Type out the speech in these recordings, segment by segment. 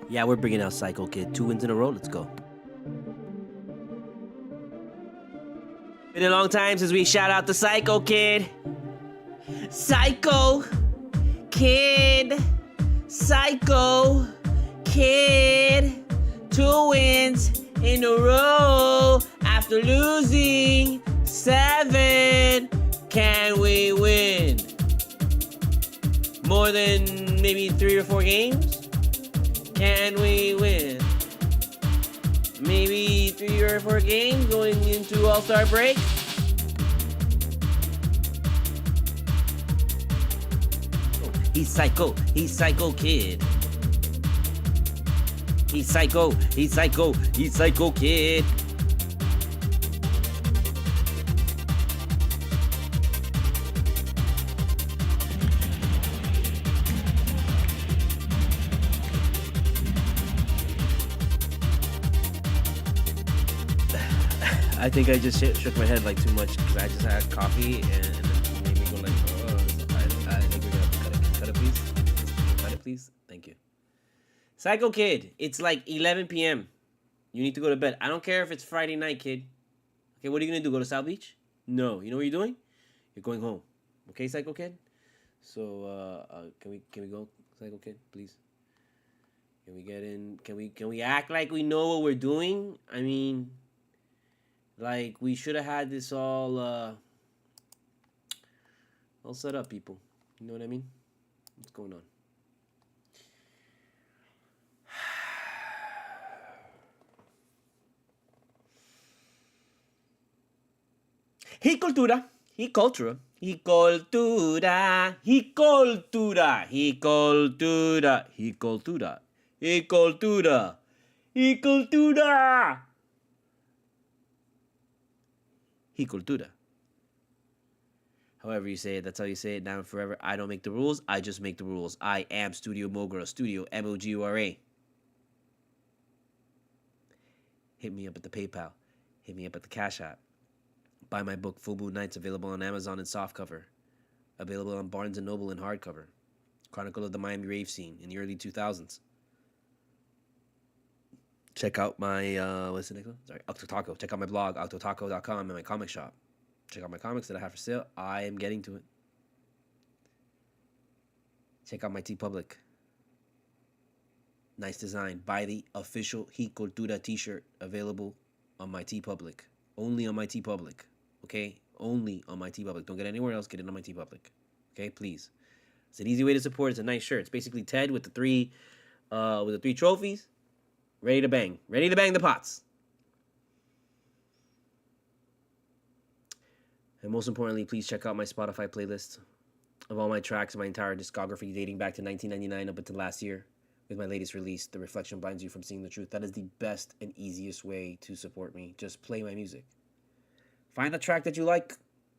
Yeah, we're bringing out Psycho Kid. 2 wins in a row. Let's go. Been a long time since we shout out the Psycho Kid. Psycho Kid. Psycho Kid. 2 wins in a row after losing 7. Can we win more than maybe 3 or 4 games? Can we win maybe 3 or 4 games going into All-Star break? Oh, he's psycho kid. He's psycho kid. I think I just shook my head like too much because I just had coffee and it made me go like, oh, I think we're gonna have to cut it. Cut it, please. Cut it, please. Thank you. Psycho Kid, it's like 11 p.m. You need to go to bed. I don't care if it's Friday night, kid. Okay, what are you gonna do? Go to South Beach? No. You know what you're doing? You're going home. Okay, Psycho Kid? So, can we go, Psycho Kid, please? Can we get in? Can we act like we know what we're doing? I mean, like, we should have had this all set up, people. You know what I mean? What's going on? Cultura. Cultura. Cultura. Cultura. Cultura. Cultura. Cultura. Cultura. Cultura. However you say it, that's how you say it now and forever. I don't make the studios, I just make the rules. I am Studio Mogura, Studio M-O-G-U-R-A. Hit me up at the PayPal. Hit me up at the CashApp. Buy my book, Full Moon Nights, available on Amazon in softcover. Available on Barnes & Noble in hardcover. Chronicle of the Miami rave scene in the early 2000s. Check out my, what's the next one? Sorry, Octotaco. Check out my blog, octotaco.com, and my comic shop. Check out my comics that I have for sale. I am getting to it. Check out my TeePublic. Nice design. Buy the official Cultura t-shirt available on my TeePublic. Only on my TeePublic. Okay? Only on my TeePublic. Don't get it anywhere else. Get it on my TeePublic. Okay? Please. It's an easy way to support. It's a nice shirt. It's basically Ted with the three trophies. Ready to bang. Ready to bang the pots. And most importantly, please check out my Spotify playlist of all my tracks, my entire discography dating back to 1999 up until last year with my latest release, The Reflection Blinds You from Seeing the Truth. That is the best and easiest way to support me. Just play my music. Find the track that you like.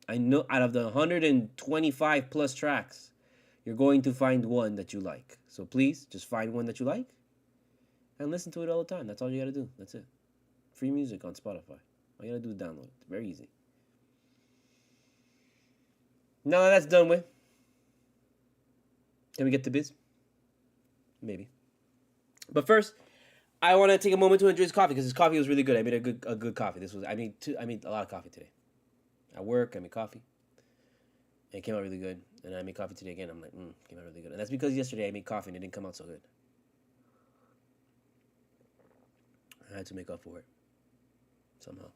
I know out of the 125 plus tracks, you're going to find one that you like. So please, just find one that you like and listen to it all the time. That's all you gotta do. That's it. Free music on Spotify. All you gotta do is download it. It's very easy. Now that that's done with, can we get to biz? Maybe. But first, I want to take a moment to enjoy this coffee because this coffee was really good. I made a good coffee. I made a lot of coffee today. At work, I made coffee. And it came out really good. And I made coffee today again. I'm like, came out really good. And that's because yesterday I made coffee and it didn't come out so good. I had to make up for it somehow.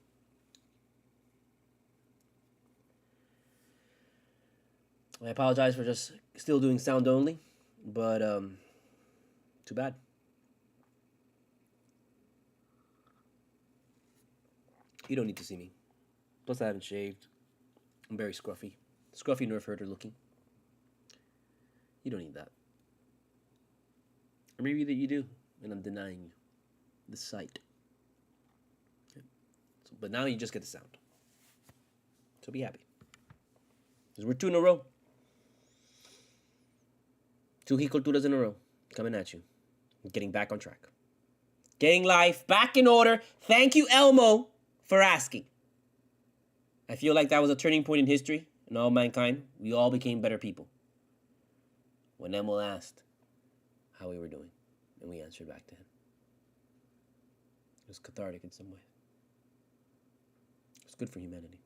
I apologize for just still doing sound only, but too bad. You don't need to see me. Plus, I haven't shaved. I'm very scruffy. Scruffy nerf herder looking. You don't need that. Or maybe that you do, and I'm denying you the sight. Okay. So, but now you just get the sound. So be happy. Because we're 2 in a row. 2 Culturas in a row. Coming at you. Getting back on track. Getting life back in order. Thank you, Elmo, for asking. I feel like that was a turning point in history and all mankind. We all became better people. When Elmo asked how we were doing. And we answered back to him. It was cathartic in some way. It's good for humanity.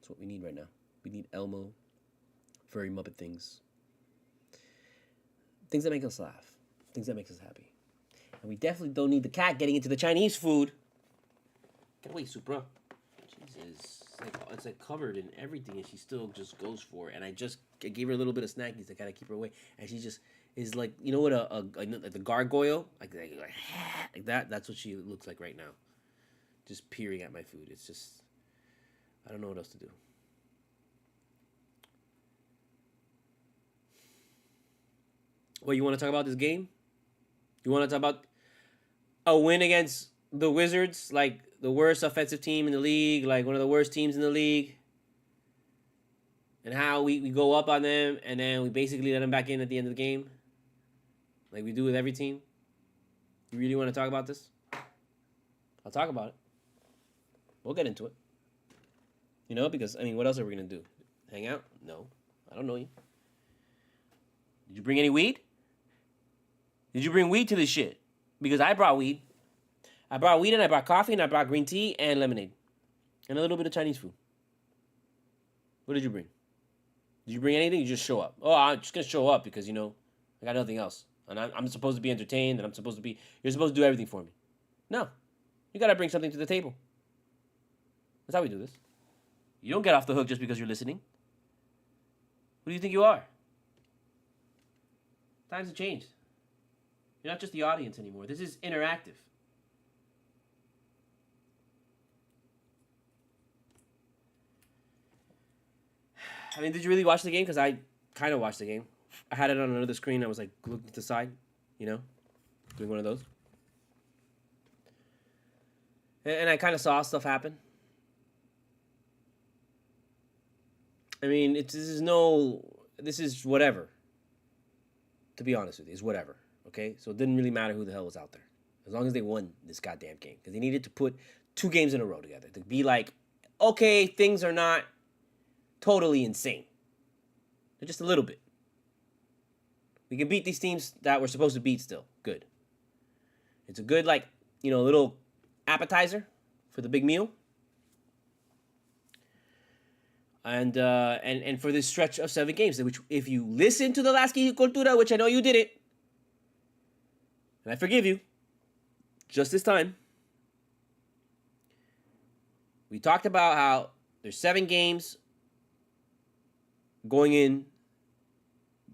It's what we need right now. We need Elmo, furry Muppet things. Things that make us laugh. Things that make us happy. And we definitely don't need the cat getting into the Chinese food. Get away, Supra. Jesus. It's like covered in everything, and she still just goes for it. And I gave her a little bit of snackies. I gotta keep her away. And she just is like, you know what, like the gargoyle? Like that? That's what she looks like right now. Just peering at my food. It's just, I don't know what else to do. Well, you want to talk about this game? You want to talk about a win against the Wizards, like the worst offensive team in the league, like one of the worst teams in the league, and how we go up on them, and then we basically let them back in at the end of the game, like we do with every team? You really want to talk about this? I'll talk about it. We'll get into it. You know, because, I mean, what else are we going to do? Hang out? No. I don't know you. Did you bring any weed? Did you bring weed to this shit? Because I brought weed. I brought weed, and I brought coffee, and I brought green tea and lemonade. And a little bit of Chinese food. What did you bring? Did you bring anything? You just show up. Oh, I'm just going to show up because, you know, I got nothing else. And I'm supposed to be entertained, and you're supposed to do everything for me. No. You got to bring something to the table. That's how we do this. You don't get off the hook just because you're listening. Who do you think you are? Times have changed. You're not just the audience anymore. This is interactive. I mean, did you really watch the game? Because I kind of watched the game. I had it on another screen. I was like looking to the side, you know, doing one of those. And I kind of saw stuff happen. I mean, this is whatever. To be honest with you, it's whatever. Okay? So it didn't really matter who the hell was out there. As long as they won this goddamn game. Because they needed to put 2 games in a row together. To be like, okay, things are not totally insane. They're just a little bit. We can beat these teams that we're supposed to beat still. Good. It's a good, like, you know, little appetizer for the big meal. And for this stretch of 7 games, which if you listen to the last Cultura, which I know you didn't, and I forgive you, just this time, we talked about how there's 7 games going in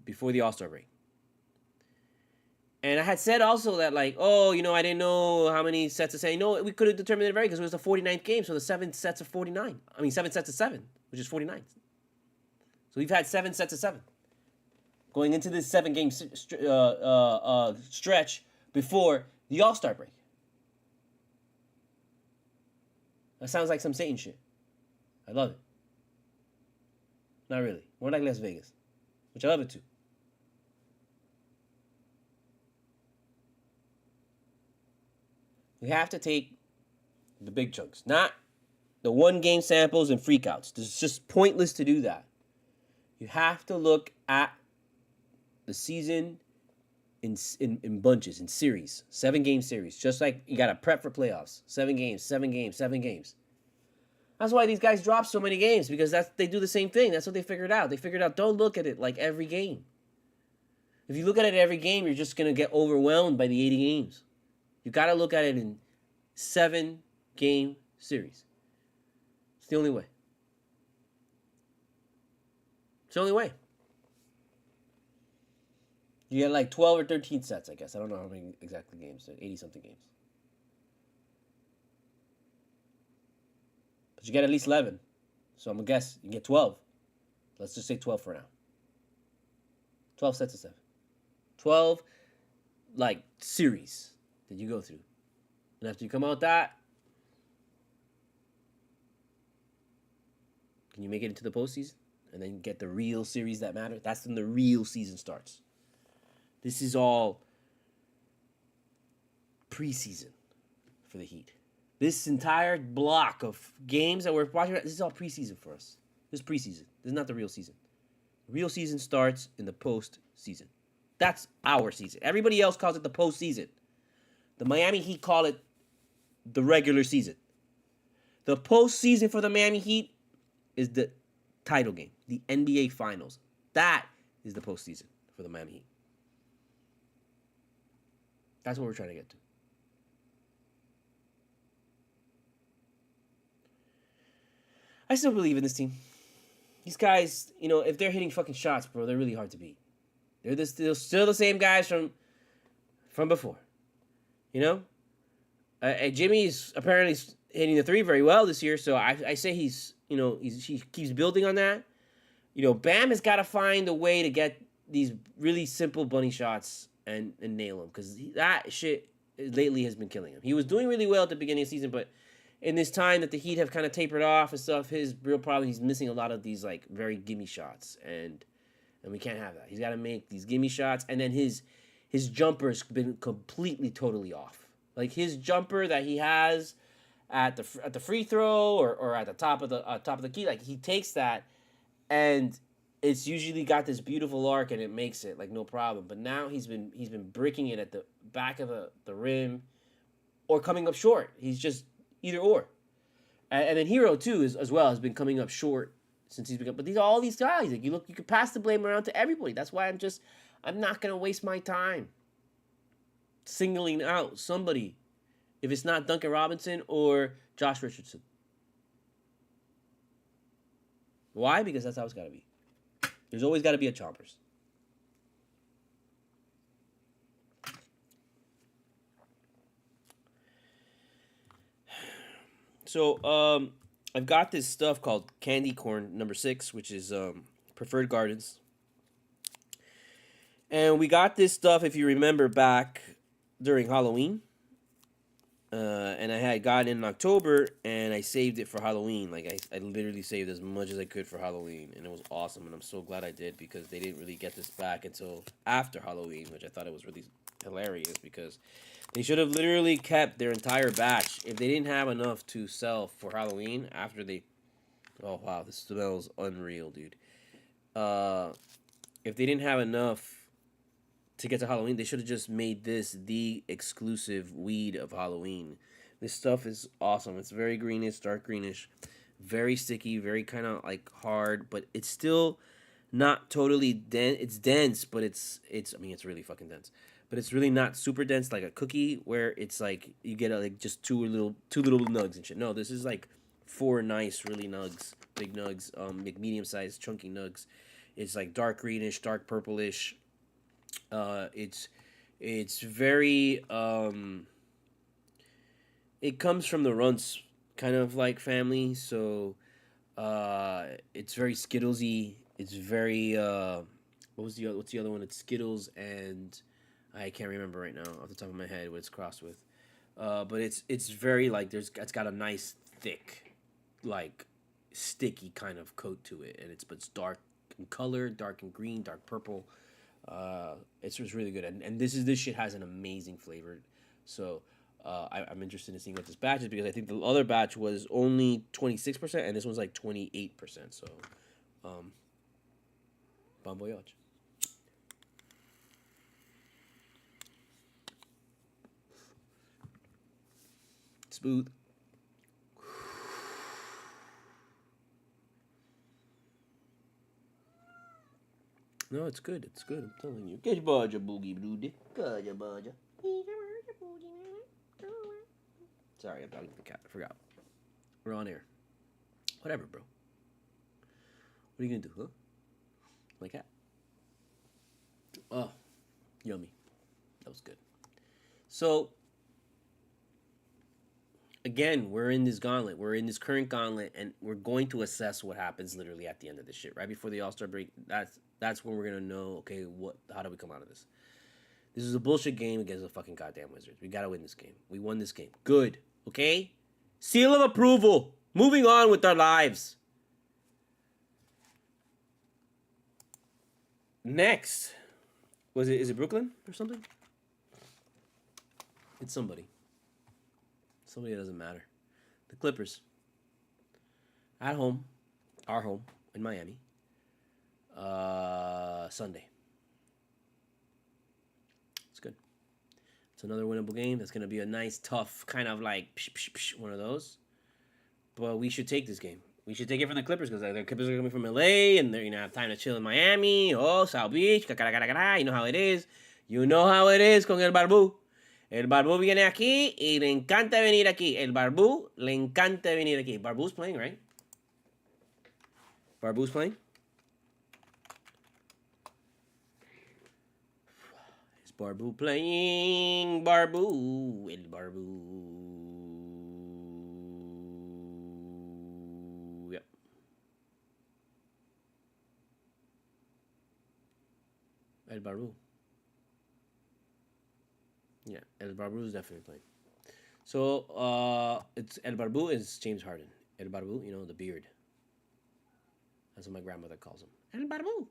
before the All-Star break. And I had said also that, like, oh, you know, I didn't know how many sets of 7. No, we could have determined it right because it was the 49th game, so the 7 sets of 49. I mean, 7 sets of 7, which is 49. So we've had 7 sets of 7 going into this 7-game stretch before the All-Star break. That sounds like some Satan shit. I love it. Not really. More like Las Vegas, which I love it too. We have to take the big chunks, not the 1-game samples and freakouts. It's just pointless to do that. You have to look at the season in bunches, in series, 7-game series. Just like you got to prep for playoffs. 7 games, 7 games, 7 games. That's why these guys drop so many games, because they do the same thing. That's what they figured out. They figured out, don't look at it like every game. If you look at it every game, you're just going to get overwhelmed by the 80 games. You got to look at it in 7-game series. It's the only way. It's the only way. You get like 12 or 13 sets, I guess. I don't know how many exactly games. 80-something games. But you get at least 11. So I'm going to guess you get 12. Let's just say 12 for now. 12 sets of 7. 12, like, series that you go through. And after you come out that, can you make it into the postseason? And then get the real series that matter? That's when the real season starts. This is all preseason for the Heat. This entire block of games that we're watching, this is all preseason for us. This is preseason. This is not the real season. The real season starts in the postseason. That's our season. Everybody else calls it the postseason. The Miami Heat call it the regular season. The postseason for the Miami Heat is the title game, the NBA Finals. That is the postseason for the Miami Heat. That's what we're trying to get to. I still believe in this team. These guys, you know, if they're hitting fucking shots, bro, they're really hard to beat. They're still the same guys from before. You know? Jimmy's apparently hitting the three very well this year, so I say he's, you know, he keeps building on that. You know, Bam has got to find a way to get these really simple bunny shots and nail them, because that shit lately has been killing him. He was doing really well at the beginning of the season, but in this time that the Heat have kind of tapered off and stuff, his real problem, he's missing a lot of these like very gimme shots, and we can't have that. He's got to make these gimme shots, and then his jumper's been completely totally off. Like his jumper that he has at the free throw or at the top of the key, like he takes that, and it's usually got this beautiful arc and it makes it like no problem. But now he's been bricking it at the back of the rim or coming up short. He's just either or. And then Hero too as well has been coming up short since he's become. But all these guys, like you can pass the blame around to everybody. That's why I'm not gonna waste my time singling out somebody if it's not Duncan Robinson or Josh Richardson. Why? Because that's how it's gotta be. There's always gotta be a chompers. So, I've got this stuff called Candy Corn number 6, which is Preferred Gardens. And we got this stuff, if you remember, back during Halloween. And I had gotten it in October, and I saved it for Halloween. Like, I literally saved as much as I could for Halloween, and it was awesome, and I'm so glad I did, because they didn't really get this back until after Halloween, which I thought it was really hilarious, because they should have literally kept their entire batch. If they didn't have enough to sell for Halloween after they... Oh, wow, this smells unreal, dude. If they didn't have enough to get to Halloween, they should have just made this the exclusive weed of Halloween. This stuff is awesome. It's very greenish, dark greenish, very sticky, very kind of like hard, but it's still not totally dense. It's dense, but it's really fucking dense. But it's really not super dense like a cookie, where it's like you get like just two little nugs and shit. No, this is like 4 nice, really big nugs, medium sized chunky nugs. It's like dark greenish, dark purplish. It's very it comes from the Runts kind of like family, so it's very Skittlesy. It's very what's the other one? It's Skittles, and I can't remember right now off the top of my head what it's crossed with. But it's very like it's got a nice thick, like sticky kind of coat to it, and it's dark in color, dark in green, dark purple. It's just really good, and this shit has an amazing flavor. So I'm interested in seeing what this batch is, because I think the other batch was only 26%, and this one's like 28%. So, bon voyage. Smooth. No, it's good. It's good. I'm telling you. Get your boogie, boogie. Get your budget. Sorry, I'm talking to the cat. I forgot. We're on air. Whatever, bro. What are you gonna do, huh? My cat. Oh, yummy. That was good. So, again, we're in this gauntlet. We're in this current gauntlet, and we're going to assess what happens literally at the end of this shit. Right before the All-Star break, that's when we're gonna know, okay, how do we come out of this? This is a bullshit game against the fucking goddamn Wizards. We gotta win this game. We won this game. Good. Okay? Seal of approval. Moving on with our lives. Next. Is it Brooklyn or something? It's somebody. Somebody that doesn't matter. The Clippers. At home. Our home in Miami. Sunday. It's good. It's another winnable game. That's gonna be a nice, tough kind of like one of those. But we should take this game. We should take it from the Clippers because the Clippers are coming from LA and they're gonna have time to chill in Miami. Oh, South Beach, you know how it is. You know how it is con el Barbú. El Barbú viene aquí y le encanta venir aquí. El Barbú le encanta venir aquí. Barbú's playing, right? Barbú's playing? Is Barbú playing? Barbú. El Barbú. Yep. El Barbú. Yeah, El Barbu is definitely playing. So it's El Barbu is James Harden. El Barbu, you know, the beard. That's what my grandmother calls him. El Barbu.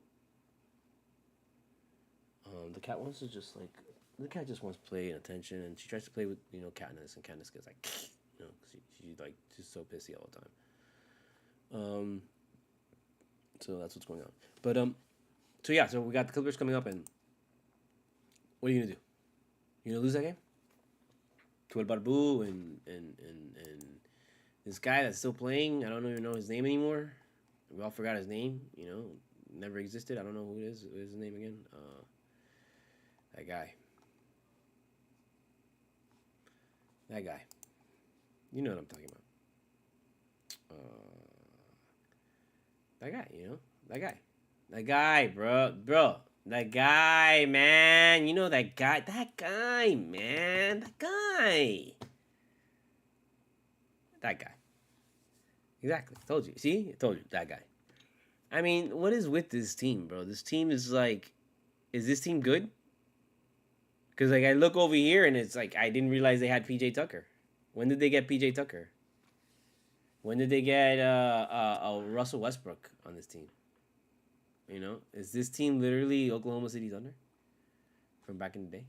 The cat wants to just like the cat just wants play and attention, and she tries to play with Katniss, and Katniss gets like because she's like just so pissy all the time. So that's what's going on. But so yeah, so we got the Clippers coming up, and what are you gonna do? You gonna lose that game? To El Barbu and this guy that's still playing. I don't even know his name anymore. We all forgot his name. Never existed. I don't know who it is. What is his name again? That guy. That guy. You know what I'm talking about. That guy. That guy. That guy, bro. That guy, man. You know that guy. That guy, man. That guy. That guy. Exactly. Told you. See? I told you. That guy. I mean, what is with this team, bro? This team is like... Is this team good? Because, like, I look over here and it's like, I didn't realize they had P.J. Tucker. When did they get P.J. Tucker? When did they get Russell Westbrook on this team? Is this team literally Oklahoma City Thunder from back in the day,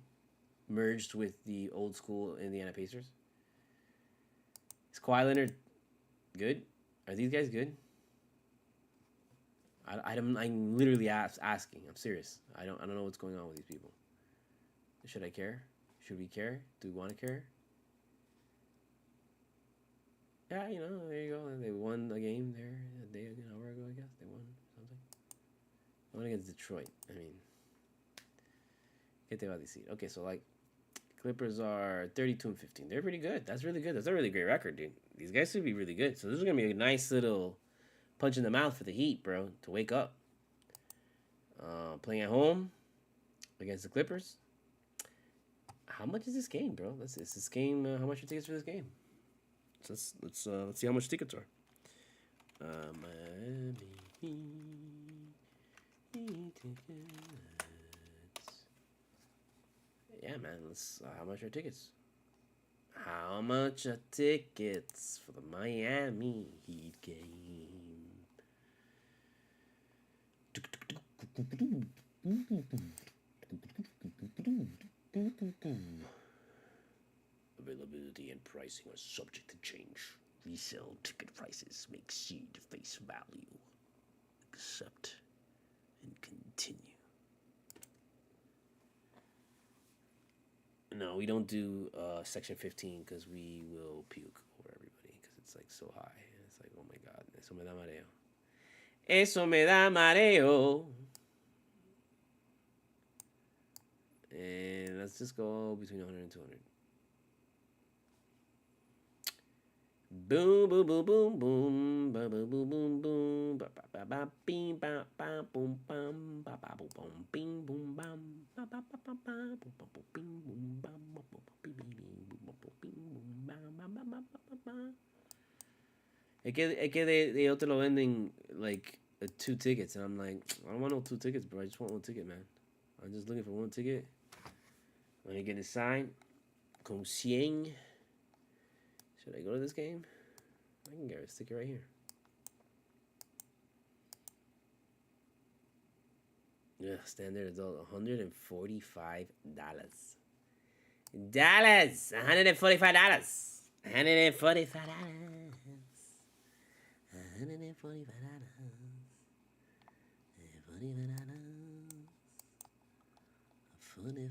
merged with the old school Indiana Pacers? Is Kawhi Leonard good? Are these guys good? I'm literally asking. I'm serious. I don't know what's going on with these people. Should I care? Should we care? Do we want to care? Yeah, there you go. They won a game there an hour ago, I guess. They won something. Won against Detroit. I mean, get the seed. Okay, so like, Clippers are 32-15. They're pretty good. That's really good. That's a really great record, dude. These guys should be really good. So this is gonna be a nice little punch in the mouth for the Heat, bro, to wake up. Playing at home against the Clippers. How much is this game, bro? Is this game? How much are tickets for this game? So let's see how much tickets are. Miami tickets. Yeah, man. How much are tickets? How much are tickets for the Miami Heat game? Availability and pricing are subject to change. Resale ticket prices may exceed face value. Accept and continue. No, we don't do section 15 because we will puke over everybody because it's like so high. It's like, oh my god, eso me da mareo. Eso me da mareo. And let's just go between 100 and 200. Boom, boom, boom, boom, boom, ba ba boom, boom, boom, ba ba ba ba, bing, ba ba, boom, bam, ba ba boom, boom, bing, boom, bam, ba ba ba ba ba, boom, boom, bing, boom, bam, ba ba bing, bing, boom, bing, boom, bam, ba ba ba ba ba. Es que they te lo venden like 2 tickets, and I'm like, I don't want no 2 tickets, bro. I just want 1 ticket, man. I'm just looking for 1 ticket. When you get it signed, con 100. Should I go to this game? I can get a sticker right here. Yeah, standard adult, $145. $145. $145. $145. $45.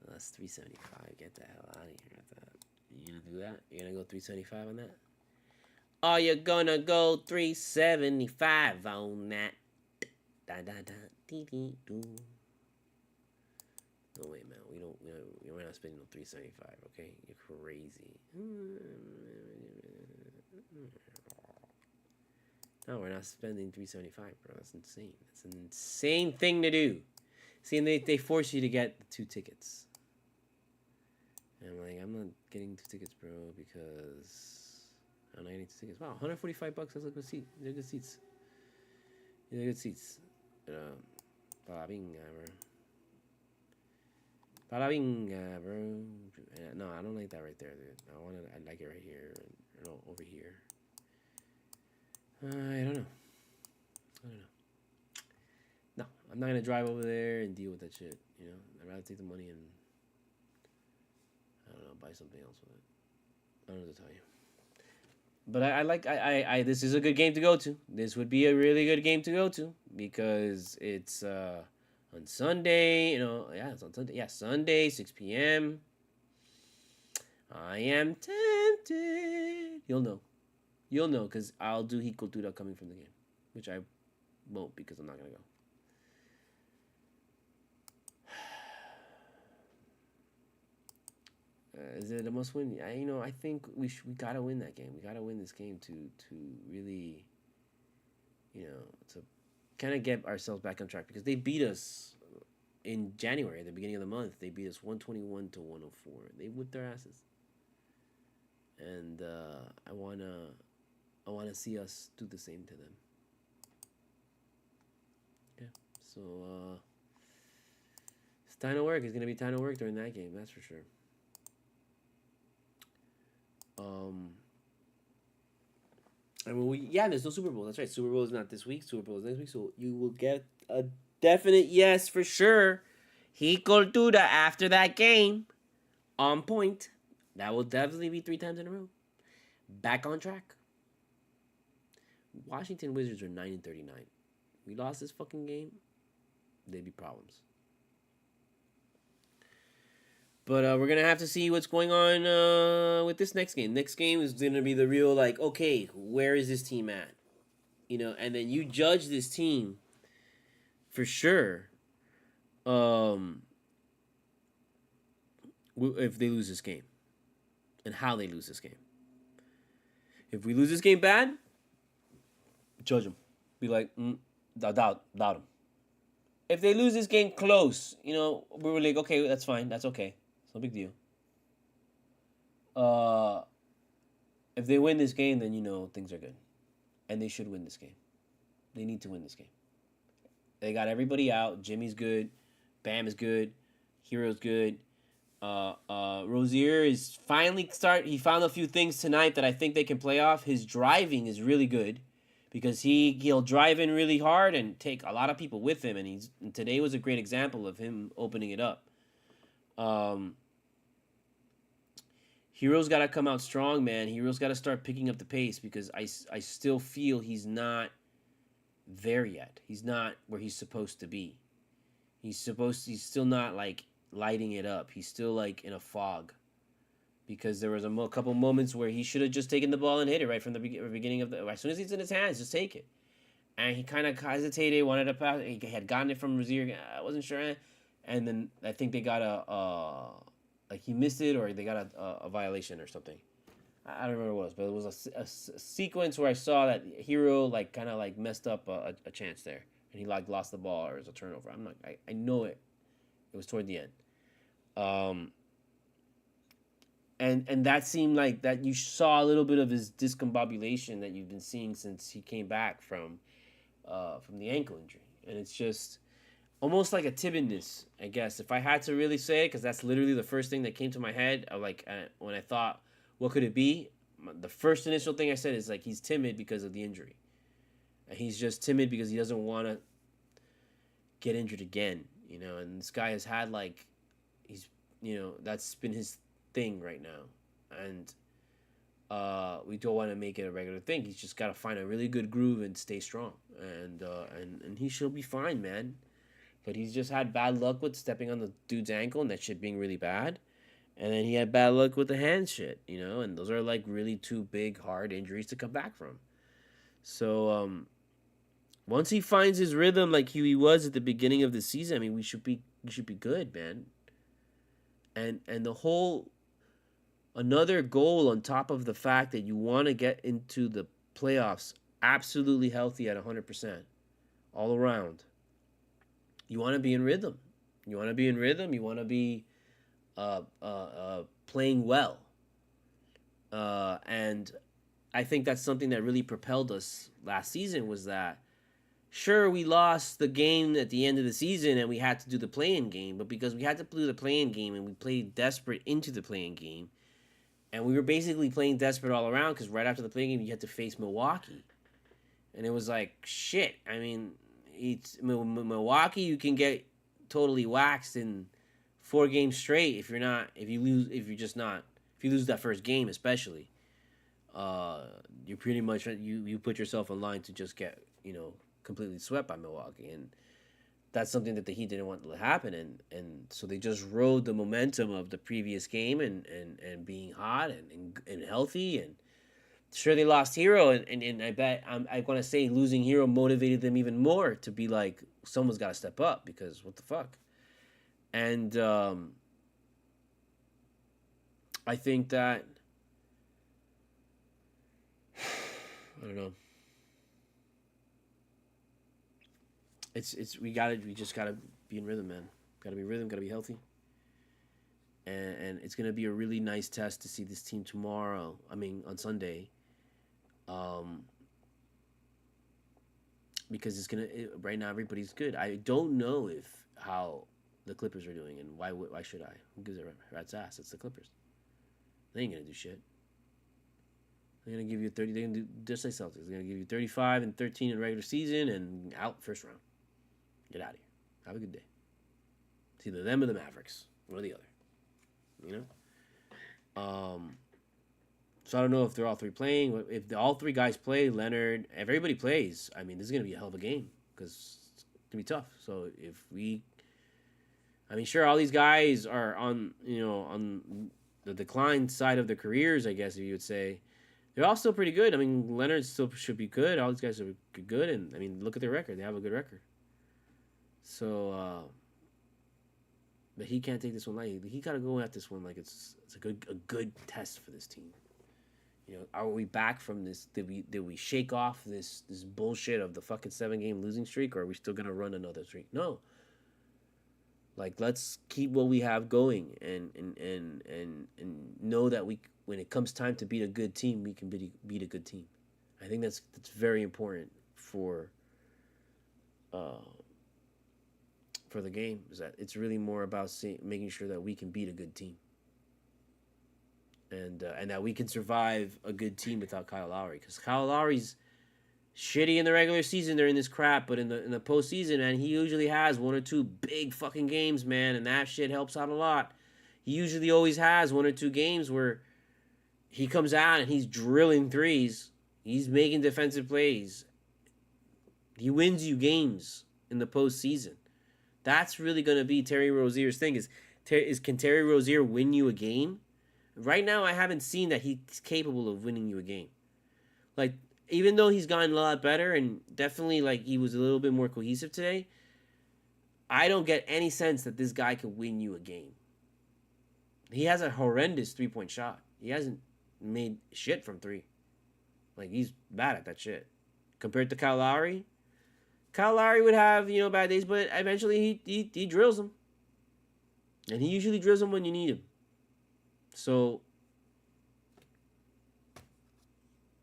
That's 375. Get the hell out of here with that. You gonna do that? You gonna go 375 on that? Are you gonna go 375 on that? Da da da dee dee doo. No wait, man. We're not spending no 375. Okay, you're crazy. No, we're not spending 375, bro. That's insane. That's an insane thing to do. See, and they force you to get the 2 tickets. And I'm like, I'm not getting 2 tickets, bro, because I'm not getting 2 tickets. Wow, $145. That's a good seat. They're good seats. They're good seats. Palabinga, bro. Palabinga, bro. No, I don't like that right there, dude. I like it right here. No, over here. I don't know. No, I'm not gonna drive over there and deal with that shit. You know, I'd rather take the money and I don't know, buy something else with it. I don't know what to tell you. But I this is a good game to go to. This would be a really good game to go to because it's on Sunday. You know, yeah, it's on Sunday. Yeah, Sunday, 6 p.m. I am tempted. You'll know because I'll do Cultura coming from the game, which I won't because I'm not gonna go. Is it a must win? I think we gotta win that game. We gotta win this game to really, to kind of get ourselves back on track because they beat us in January at the beginning of the month. They beat us 121 to 104. They whipped their asses, and I wanna see us do the same to them. Yeah. So it's time to work. It's gonna be time to work during that game. That's for sure. There's no Super Bowl. That's right. Super Bowl is not this week. Super Bowl is next week. So you will get a definite yes for sure. Cultura after that game. On point. That will definitely be 3 times in a row. Back on track. Washington Wizards are 9-39. We lost this fucking game. They'd be problems. But we're going to have to see what's going on with this next game. Next game is going to be the real, okay, where is this team at? And then you judge this team for sure if they lose this game and how they lose this game. If we lose this game bad, judge them. Be like, doubt them. If they lose this game close, we were like, okay, that's fine. That's okay. It's no big deal. If they win this game, then things are good. And they should win this game. They need to win this game. They got everybody out. Jimmy's good. Bam is good. Hero's good. Rozier is finally he found a few things tonight that I think they can play off. His driving is really good because he'll drive in really hard and take a lot of people with him, and today was a great example of him opening it up. Hero's got to come out strong, man. Hero's got to start picking up the pace because I still feel he's not there yet. He's not where he's supposed to be. He's still not lighting it up. He's still in a fog because there was a couple moments where he should have just taken the ball and hit it right from the beginning of as soon as it's in his hands, just take it. And he kind of hesitated, wanted to pass. He had gotten it from Rozier. I wasn't sure. And then I think they got he missed it or they got a violation or something. I don't remember what it was, but it was a sequence where I saw that Hero kind of messed up a chance there, and he lost the ball or it was a turnover. I know it. It was toward the end. And that seemed like that you saw a little bit of his discombobulation that you've been seeing since he came back from the ankle injury, and it's just almost like a timidness, I guess, if I had to really say it, because that's literally the first thing that came to my head. When I thought, what could it be? The first initial thing I said is he's timid because of the injury, and he's just timid because he doesn't want to get injured again, And this guy has had he's that's been his thing right now, and we don't want to make it a regular thing. He's just got to find a really good groove and stay strong, and he should be fine, man. but he's just had bad luck with stepping on the dude's ankle and that shit being really bad. And then he had bad luck with the hand shit, and those are like really two big hard injuries to come back from. So once he finds his rhythm like he was at the beginning of the season, I mean we should be good, man. And the whole another goal on top of the fact that you want to get into the playoffs absolutely healthy at 100% all around. You want to be in rhythm. You want to be in rhythm. You want to be playing well. And I think that's something that really propelled us last season was that sure we lost the game at the end of the season and we had to do the play-in game, but because we had to do the play-in game and we played desperate into the play-in game, and we were basically playing desperate all around because right after the play-in game you had to face Milwaukee, and it was like shit. I mean, it's Milwaukee. You can get totally waxed in 4 games straight if you lose that first game especially. You pretty much you put yourself in line to just get completely swept by Milwaukee, and that's something that the Heat didn't want to happen, and so they just rode the momentum of the previous game and being hot and healthy, and sure they lost Hero, and I bet I want to say losing Hero motivated them even more to be like someone's got to step up because what the fuck, and I think that I don't know. We just gotta be in rhythm, man. Gotta be rhythm. Gotta be healthy. And it's gonna be a really nice test to see this team tomorrow. I mean, on Sunday, um, because right now everybody's good. I don't know if how the Clippers are doing, and why should I? Who gives a rat's ass? It's the Clippers. They ain't gonna do shit. They're gonna give you 30. They're gonna do just like Celtics. They're gonna give you 35 and 13 in the regular season and out first round. Get out of here. Have a good day. It's either them or the Mavericks, one or the other. You know. So I don't know if they're all three playing. If all three guys play, Leonard, if everybody plays, I mean, this is gonna be a hell of a game because it's gonna be tough. So I mean, sure, all these guys are on the decline side of their careers, I guess if you would say. They're all still pretty good. I mean, Leonard still should be good. All these guys are good, and I mean, look at their record. They have a good record. So, but he can't take this one lightly. He got to go at this one like it's a good test for this team. Are we back from this? Did we shake off this bullshit of the fucking 7-game losing streak, or are we still gonna run another streak? No. Like, let's keep what we have going, and know that when it comes time to beat a good team, we can beat a good team. I think that's very important for the game. Is that it's really more about making sure that we can beat a good team, and that we can survive a good team without Kyle Lowry, because Kyle Lowry's shitty in the regular season during this crap, but in the postseason, man, he usually has 1 or 2 big fucking games, man, and that shit helps out a lot. He usually always has 1 or 2 games where he comes out and he's drilling threes. He's making defensive plays. He wins you games in the postseason. That's really going to be Terry Rozier's thing. Can Terry Rozier win you a game? Right now, I haven't seen that he's capable of winning you a game. Like, even though he's gotten a lot better and definitely like he was a little bit more cohesive today, I don't get any sense that this guy can win you a game. He has a horrendous 3-point shot. He hasn't made shit from 3. Like, he's bad at that shit. Compared to Kyle Lowry, Kyle Lowry would have, bad days, but eventually he drills them. And he usually drills them when you need him. So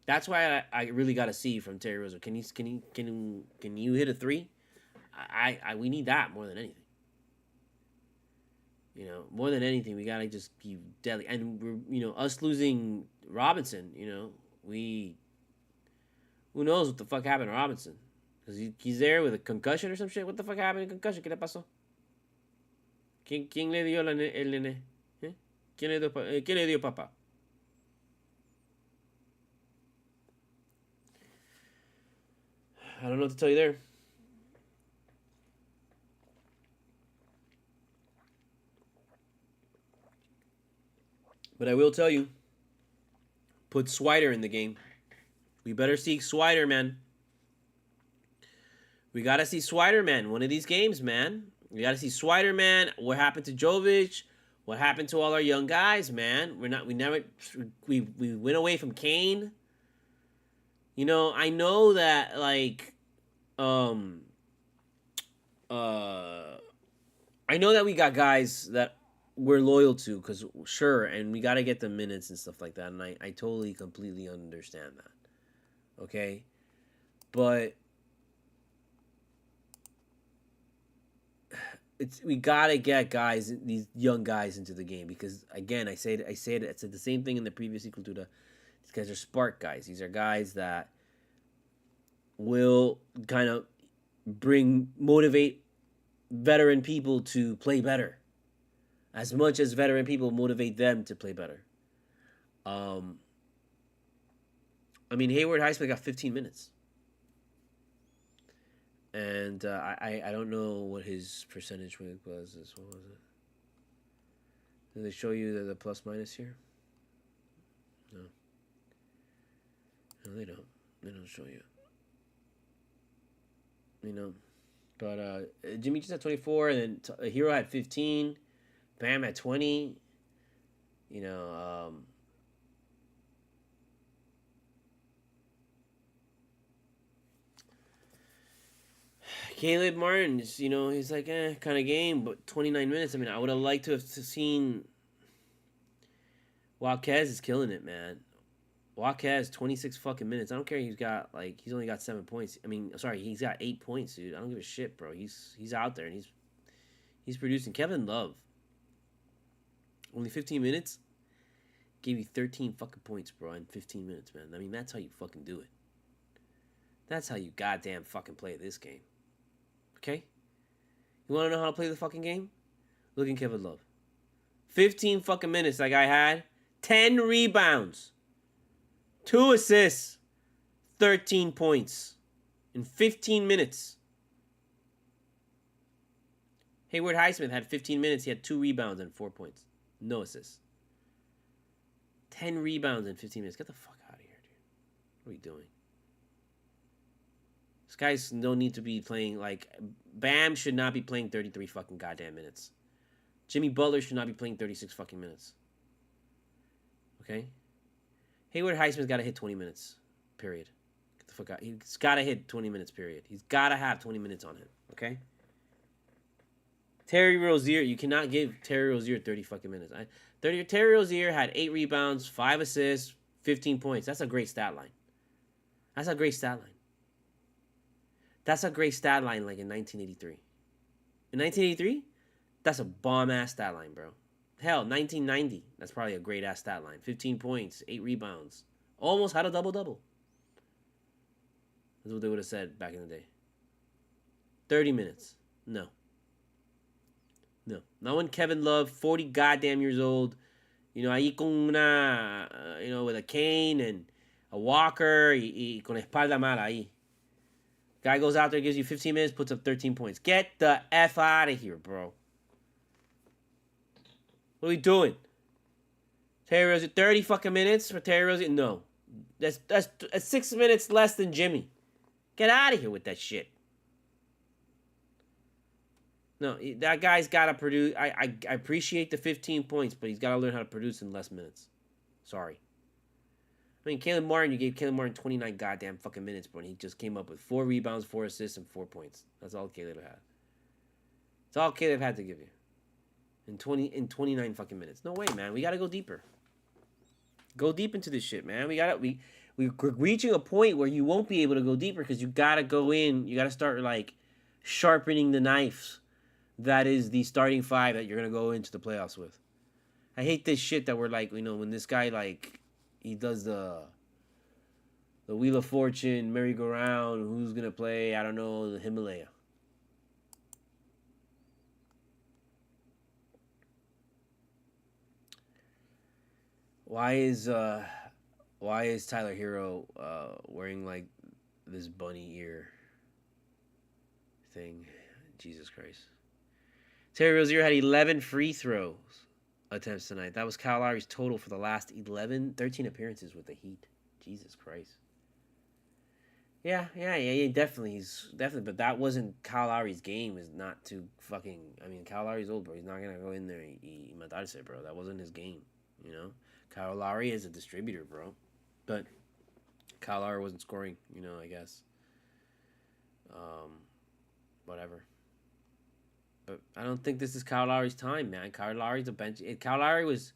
that's why I really got to see from Terry Rozier. Can you hit a 3? We need that more than anything. More than anything, we gotta just be deadly. And we're, us losing Robinson, who knows what the fuck happened to Robinson? Because he's there with a concussion or some shit. What the fuck happened to concussion? ¿Qué le pasó? ¿Quién le dio el nene? ¿Eh? ¿Quién le dio papá? I don't know what to tell you there. But I will tell you, put Swider in the game. We better see Swider, man. We gotta see Swider, man. One of these games, man. We gotta see Swider, man. What happened to Jovic? What happened to all our young guys, man? We went away from Kane. You know, I know that like I know that we got guys that we're loyal to, because sure, and we got to get the minutes and stuff like that, and I totally completely understand that, okay, but we got to get guys, these young guys, into the game, because again, I said the same thing in the previous Cultura. These guys are spark guys. These are guys that will kind of motivate veteran people to play better, as much as veteran people motivate them to play better. I mean, Hayward Highsmith got 15 minutes. And I don't know what his percentage was. What was it? Did they show you the plus minus here? No. No, they don't. They don't show you. You know. But Jimmy just had 24, and then Hero had 15. Bam had 20. You know, Caleb Martin's, you know, he's like, kind of game, but 29 minutes. I mean, I would have liked to have seen. Wildquez is killing it, man. Wildquez, 26 fucking minutes. I don't care. He's only got 7 points. I mean, sorry, he's got 8 points, dude. I don't give a shit, bro. He's out there, and he's producing. Kevin Love, only 15 minutes, gave you 13 fucking points, bro, in 15 minutes, man. I mean, that's how you fucking do it. That's how you goddamn fucking play this game. Okay? You want to know how to play the fucking game? Look at Kevin Love. 15 fucking minutes that guy had. 10 rebounds. 2 assists. 13 points. In 15 minutes. Hayward Highsmith had 15 minutes. He had 2 rebounds and 4 points. No assists. 10 rebounds in 15 minutes. Get the fuck out of here, dude. What are you doing? This guys don't need to be playing, like, Bam should not be playing 33 fucking goddamn minutes. Jimmy Butler should not be playing 36 fucking minutes. Okay? Hayward Highsmith's got to hit 20 minutes. Period. Get the fuck out. He's got to hit 20 minutes, period. He's got to have 20 minutes on him. Okay? Terry Rozier, you cannot give Terry Rozier 30 fucking minutes. Terry Rozier had 8 rebounds, 5 assists, 15 points. That's a great stat line. That's a great stat line. That's a great stat line, like in 1983. In 1983, that's a bomb-ass stat line, bro. Hell, 1990, that's probably a great-ass stat line. 15 points, 8 rebounds. Almost had a double-double. That's what they would have said back in the day. 30 minutes. No. No. Not when Kevin Love, 40 goddamn years old, you know, ahí con una, you know, with a cane and a walker, y con espalda mala ahí. Guy goes out there, gives you 15 minutes, puts up 13 points. Get the F out of here, bro. What are we doing? Terry Rozier, 30 fucking minutes for Terry Rozier? No. That's 6 minutes less than Jimmy. Get out of here with that shit. No, that guy's got to produce. I appreciate the 15 points, but he's got to learn how to produce in less minutes. Sorry. I mean, Caleb Martin, you gave Caleb Martin 29 goddamn fucking minutes, bro, and he just came up with 4 rebounds, 4 assists, and 4 points. That's all Caleb had. That's all Caleb had to give you. In 29 fucking minutes. No way, man. We got to go deeper. Go deep into this shit, man. We're reaching a point where you won't be able to go deeper because you got to go in. You got to start, like, sharpening the knives. That is the starting 5 that you're going to go into the playoffs with. I hate this shit that we're like, you know, when this guy, like, he does the Wheel of Fortune, merry-go-round, who's going to play, I don't know, the Himalaya. Why is Tyler Hero wearing, like, this bunny ear thing? Jesus Christ. Terry Rozier had 11 free throws. attempts tonight. That was Kyle Lowry's total for the last 13 appearances with the Heat. Jesus Christ. Yeah, definitely. He's definitely, but that wasn't Kyle Lowry's game. Is not to fucking. I mean, Kyle Lowry's old, bro. He's not gonna go in there y matarse, bro. That wasn't his game. You know, Kyle Lowry is a distributor, bro. But Kyle Lowry wasn't scoring. You know, I guess. Um, whatever. But I don't think this is Kyle Lowry's time, man. Kyle Lowry's a bench. Kyle Lowry was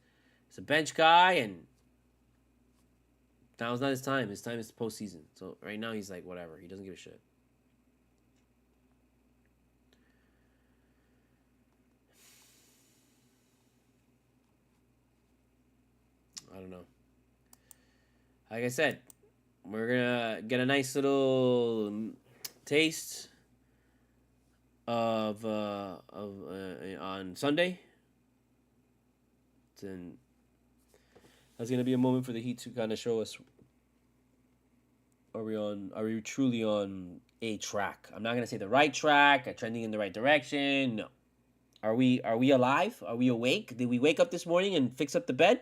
a bench guy, and that was not his time. His time is postseason. So right now he's like whatever. He doesn't give a shit. I don't know. Like I said, we're gonna get a nice little taste of on Sunday. Then that's gonna be a moment for the Heat to kind of show us: are we truly on a track? I'm not gonna say the right track, trending in the right direction. No. Are we alive? Are we awake? Did we wake up this morning and fix up the bed?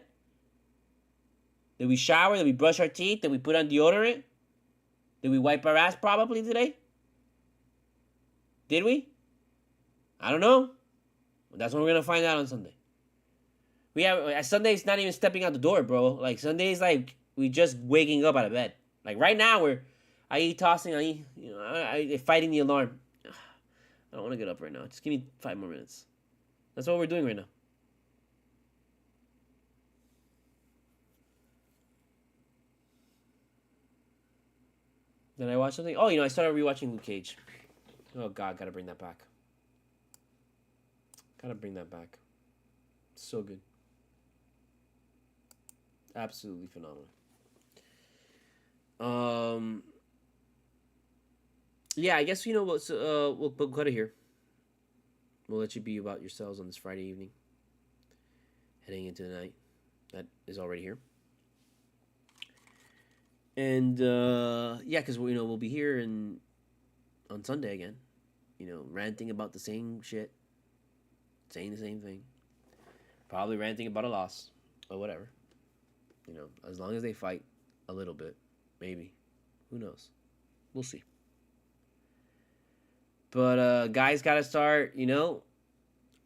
Did we shower? Did we brush our teeth? Did we put on deodorant? Did we wipe our ass probably today? Did we? I don't know. That's what we're gonna find out on Sunday. We have Sunday's not even stepping out the door, bro. Like Sunday's like we just waking up out of bed. Like right now I tossing, I fighting the alarm. I don't want to get up right now. Just give me 5 more minutes. That's what we're doing right now. Then I watched something. Oh, I started rewatching Luke Cage. Oh God, gotta bring that back. Gotta bring that back. So good. Absolutely phenomenal. Yeah, I guess we'll cut it here. We'll let you be about yourselves on this Friday evening, heading into the night that is already here. And yeah, because we'll be here on Sunday again, ranting about the same shit, saying the same thing, probably ranting about a loss or whatever. As long as they fight a little bit, maybe, who knows? We'll see. But guys gotta start, you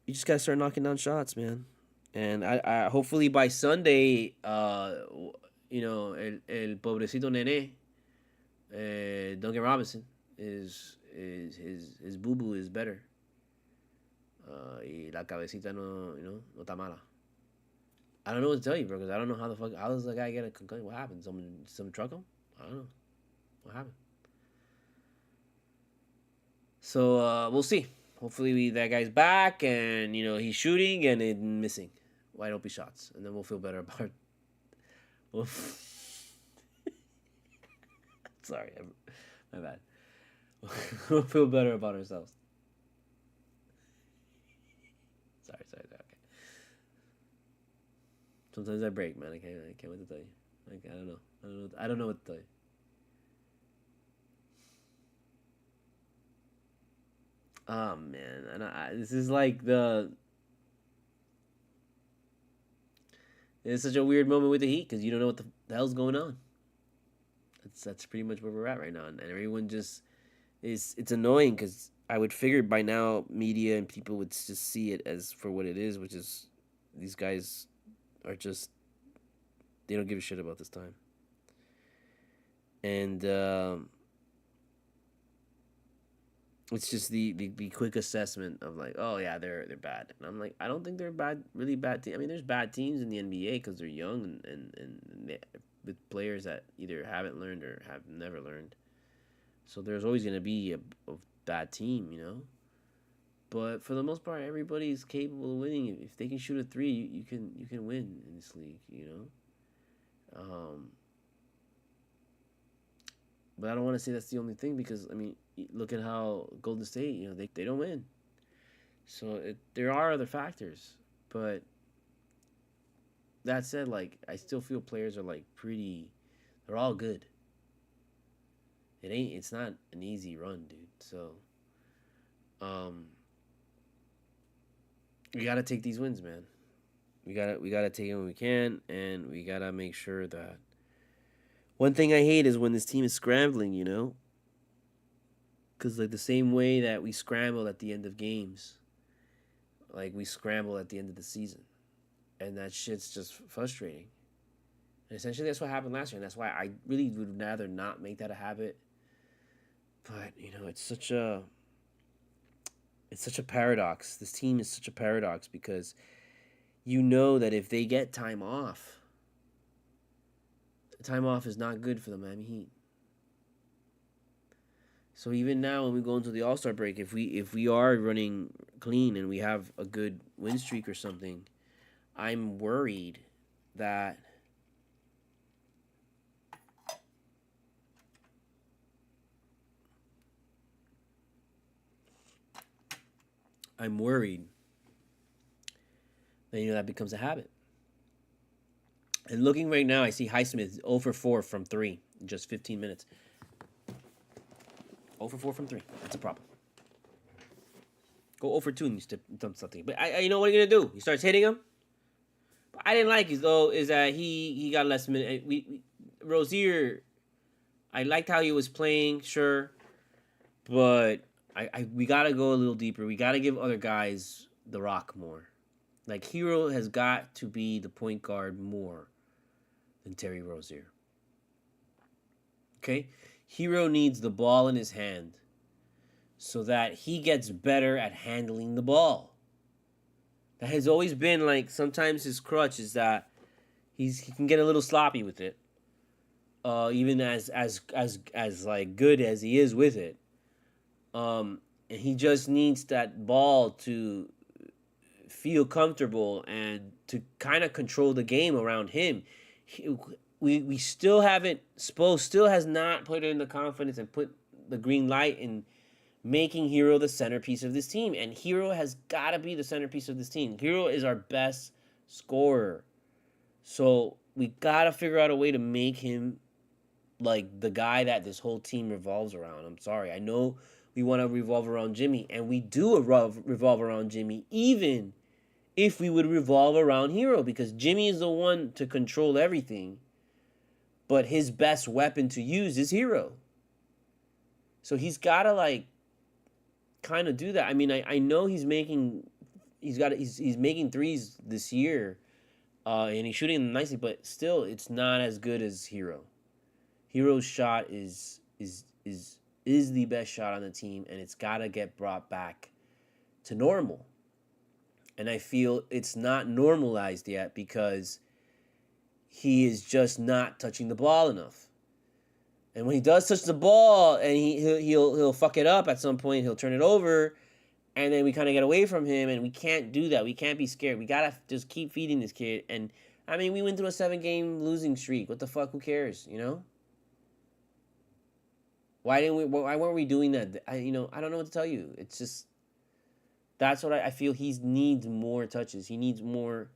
just gotta start knocking down shots, man. And I hopefully by Sunday, el pobrecito nene, Duncan Robinson is his boo boo is better. Y la cabecita no está mala. I don't know what to tell you, bro, because I don't know how does the guy get a concussion? What happened? Some truck him? I don't know. What happened? So we'll see. Hopefully that guy's back and he's shooting and missing wide open shots, and then we'll feel better about it. Sorry, my bad. We'll feel better about ourselves. Sorry. Okay. Sometimes I break, man. I can't wait to tell you. Like I don't know what to tell you. Oh man, and this is like it's such a weird moment with the Heat because you don't know what the hell's going on. That's pretty much where we're at right now, and everyone just it's annoying because I would figure by now media and people would just see it as for what it is, which is these guys are just they don't give a shit about this time, and it's just the quick assessment of like, oh yeah, they're bad, and I'm like, I don't think they're bad, really bad team. I mean, there's bad teams in the NBA because they're young and with players that either haven't learned or have never learned. So there's always gonna be a bad team. But for the most part, everybody's capable of winning. If they can shoot a three, you can win in this league. But I don't want to say that's the only thing because I mean, look at how Golden State, they don't win. So there are other factors, but that said, like I still feel players are like they're all good. It's not an easy run, dude. So, we gotta take these wins, man. we gotta take it when we can, and we gotta make sure that. One thing I hate is when this team is scrambling, because like the same way that we scramble at the end of games, like we scramble at the end of the season, and that shit's just frustrating. And essentially, that's what happened last year, and that's why I really would rather not make that a habit. But it's such a paradox. This team is such a paradox because you know that if they get time off is not good for the Miami Heat. So even now, when we go into the All Star break, if we are running clean and we have a good win streak or something, I'm worried that I'm worried that that becomes a habit. And looking right now, I see Highsmith 0 for 4 from 3 in just 15 minutes. 0 for 4 from 3. That's a problem. Go 0 for 2 and you step something. But what are you gonna do? He starts hitting him. But I didn't like is that he got less minute. Rozier, I liked how he was playing, sure, but we gotta go a little deeper. We gotta give other guys the rock more. Like Hero has got to be the point guard more than Terry Rozier. Okay? Hero needs the ball in his hand so that he gets better at handling the ball. That has always been like sometimes his crutch is that he can get a little sloppy with it. Even as like good as he is with it. And he just needs that ball to feel comfortable and to kind of control the game around him. We still haven't. Spo still has not put in the confidence and put the green light in making Hero the centerpiece of this team. And Hero has got to be the centerpiece of this team. Hero is our best scorer. So we got to figure out a way to make him like the guy that this whole team revolves around. I'm sorry. I know we want to revolve around Jimmy, and we do revolve around Jimmy, even if we would revolve around Hero, because Jimmy is the one to control everything, but his best weapon to use is Hero. So he's got to like kind of do that. I mean, I know he's making threes this year, and he's shooting them nicely, but still, it's not as good as Hero. Hero's shot is the best shot on the team, and it's got to get brought back to normal. And I feel it's not normalized yet because he is just not touching the ball enough. And when he does touch the ball and he'll fuck it up at some point, he'll turn it over, and then we kind of get away from him, and we can't do that. We can't be scared. We got to just keep feeding this kid. And, I mean, we went through a 7-game losing streak. What the fuck? Who cares, Why weren't we doing that? I don't know what to tell you. It's just, that's what I feel. He needs more touches. He needs more.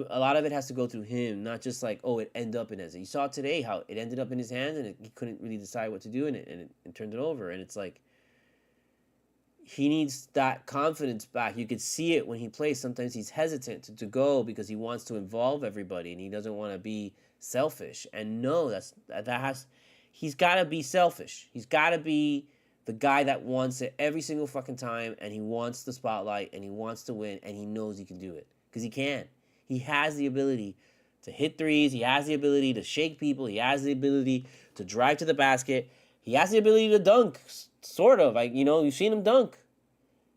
A lot of it has to go through him, not just like, it ended up in his. You saw today how it ended up in his hands, and he couldn't really decide what to do in it, and it turned it over. And it's like, he needs that confidence back. You could see it when he plays. Sometimes he's hesitant to go because he wants to involve everybody, and he doesn't want to be selfish. And no, he's got to be selfish. He's got to be the guy that wants it every single fucking time, and he wants the spotlight, and he wants to win, and he knows he can do it. Because he can. He has the ability to hit threes. He has the ability to shake people. He has the ability to drive to the basket. He has the ability to dunk, sort of. You've seen him dunk.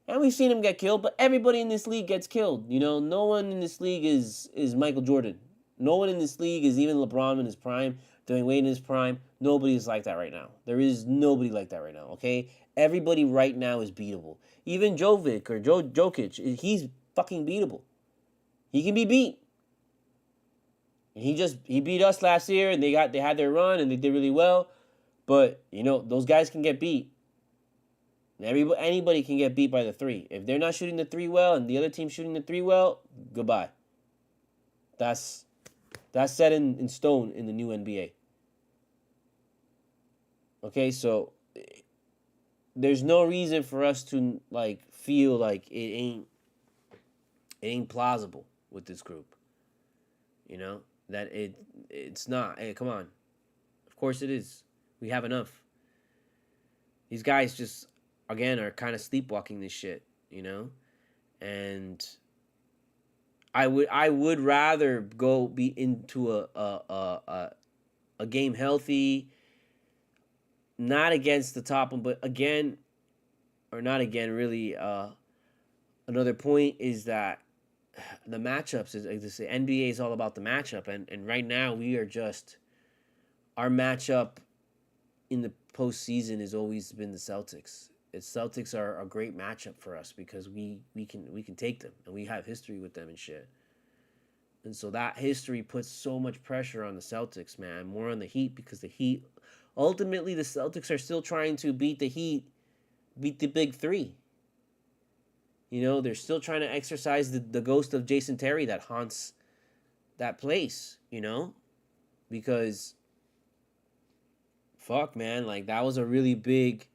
And we've seen him get killed, but everybody in this league gets killed. No one in this league is Michael Jordan. No one in this league is even LeBron in his prime, Dwayne Wade in his prime. Nobody is like that right now. There is nobody like that right now, okay? Everybody right now is beatable. Even Jovic or Jokic, he's fucking beatable. He can be beat. And he beat us last year, and they had their run, and they did really well. But, those guys can get beat. Anybody can get beat by the three. If they're not shooting the three well, and the other team's shooting the three well, goodbye. That's set in stone in the new NBA. Okay, so there's no reason for us to feel like it ain't plausible with this group. You know that it's not. Hey, come on. Of course it is. We have enough. These guys just again are kind of sleepwalking this shit. You know, and I would rather go be into a game healthy, not against the top one, but again or not again really. Another point is that the matchups is the NBA is all about the matchup, and right now we are just our matchup in the postseason has always been the Celtics. It's Celtics are a great matchup for us because we can take them and we have history with them and shit. And so that history puts so much pressure on the Celtics, man. More on the Heat because the Heat ultimately the Celtics are still trying to beat the Heat, beat the big three. You know, they're still trying to exercise the ghost of Jason Terry that haunts that place, you know? Because fuck, man, like that was a really big,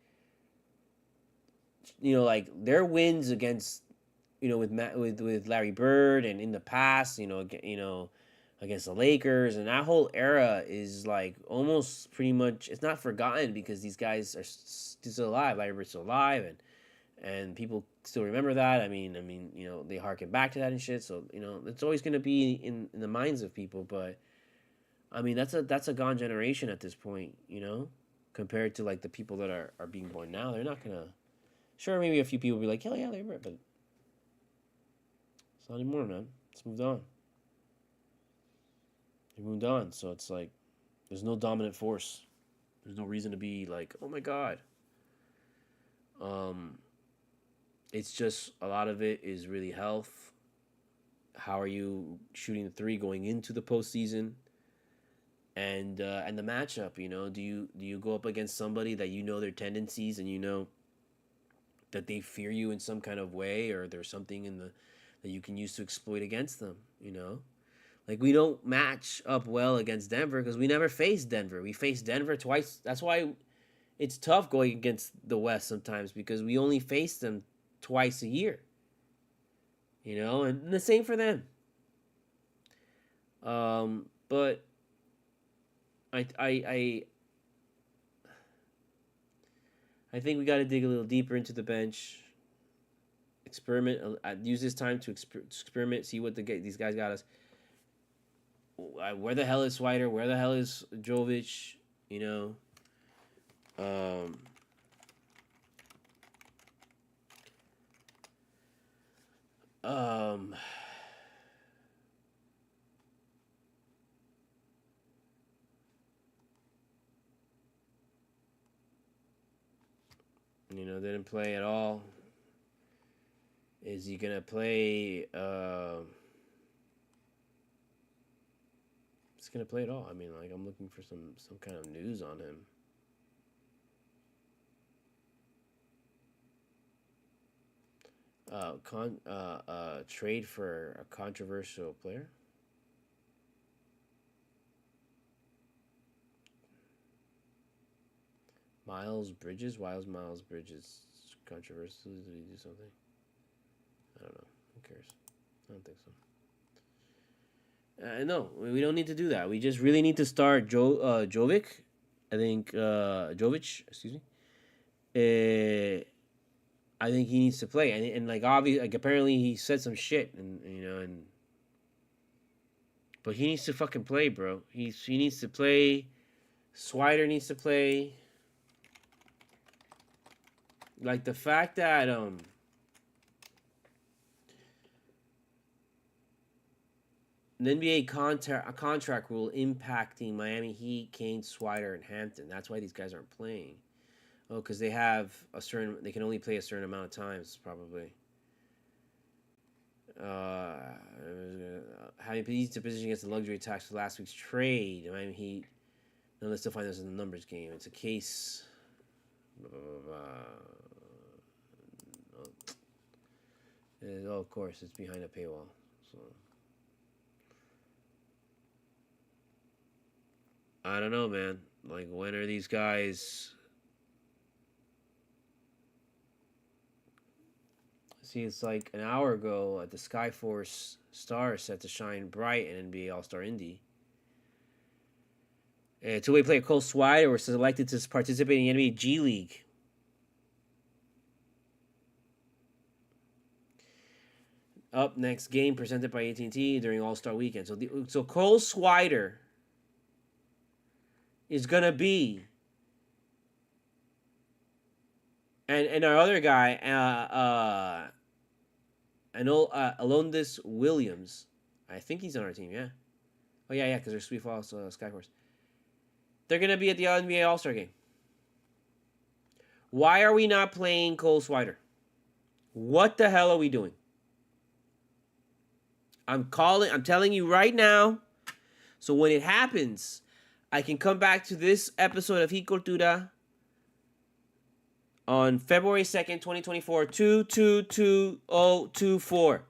like their wins against, with Larry Bird and in the past, against the Lakers and that whole era is like almost pretty much it's not forgotten because these guys are still alive. Larry Bird's still alive and people still remember that. I mean, they harken back to that and shit. So it's always gonna be in the minds of people. But I mean, that's a gone generation at this point. Compared to like the people that are being born now, they're not gonna. Sure, maybe a few people will be like, hell yeah, they were, but it's not anymore, man. It's moved on. They moved on, so it's like there's no dominant force. There's no reason to be like, oh my god. Um, it's just a lot of it is really health. How are you shooting the three going into the postseason? And the matchup, do you go up against somebody that you know their tendencies and you know that they fear you in some kind of way or there's something that you can use to exploit against them. Like we don't match up well against Denver because we never faced Denver. We faced Denver twice. That's why it's tough going against the West sometimes because we only face them twice a year. And the same for them. But I think we got to dig a little deeper into the bench. Experiment. Use this time to experiment. See what these guys got us. Where the hell is Swider? Where the hell is Jovic? Um, um, didn't play at all. Is he gonna play? He's gonna play at all. I mean, like I'm looking for some kind of news on him. Trade for a controversial player. Miles Bridges. Why is Miles Bridges controversial? Did he do something? I don't know. Who cares? I don't think so. No, we don't need to do that. We just really need to start Jovic. I think Jovic. Excuse me. I think he needs to play, and like obviously, like apparently he said some shit, and but he needs to fucking play, bro. He needs to play. Swider needs to play. Like the fact that the NBA contract rule impacting Miami Heat, Kane, Swider, and Hampton. That's why these guys aren't playing. Oh, because they can only play a certain amount of times, probably. Having easy to position against the luxury tax for last week's trade. Miami Heat. No, let's still find this in the numbers game. It's a case. Oh, of course, it's behind a paywall. So I don't know, man. Like, when are these guys? Let's See, it's like an hour ago at the Skyforce star set to shine bright in NBA All-Star Indy. Two-way player Cole Swider was selected to participate in the NBA G League. Up next game presented by AT&T during All-Star Weekend. So Cole Swider is gonna be, and our other guy, Alondis Williams. I think he's on our team. Yeah. Oh yeah, because they're Sweet Falls Skyforce. They're gonna be at the NBA All-Star game. Why are we not playing Cole Swider? What the hell are we doing? I'm telling you right now. So when it happens, I can come back to this episode of Cultura on February 2nd, 2024, 222024.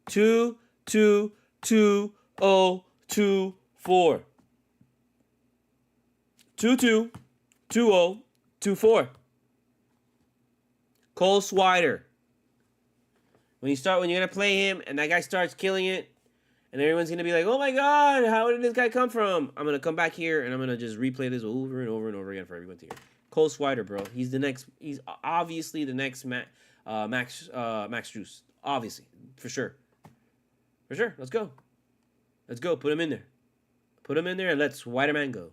222024. 222024. Cole Swider. When you're gonna play him and that guy starts killing it, and everyone's gonna be like, "Oh my God, how did this guy come from?" I'm gonna come back here and I'm gonna just replay this over and over and over again for everyone to hear. Cole Swider, bro. He's obviously the next Max Juice. Obviously, for sure. Let's go. Put him in there. And let Swiderman go.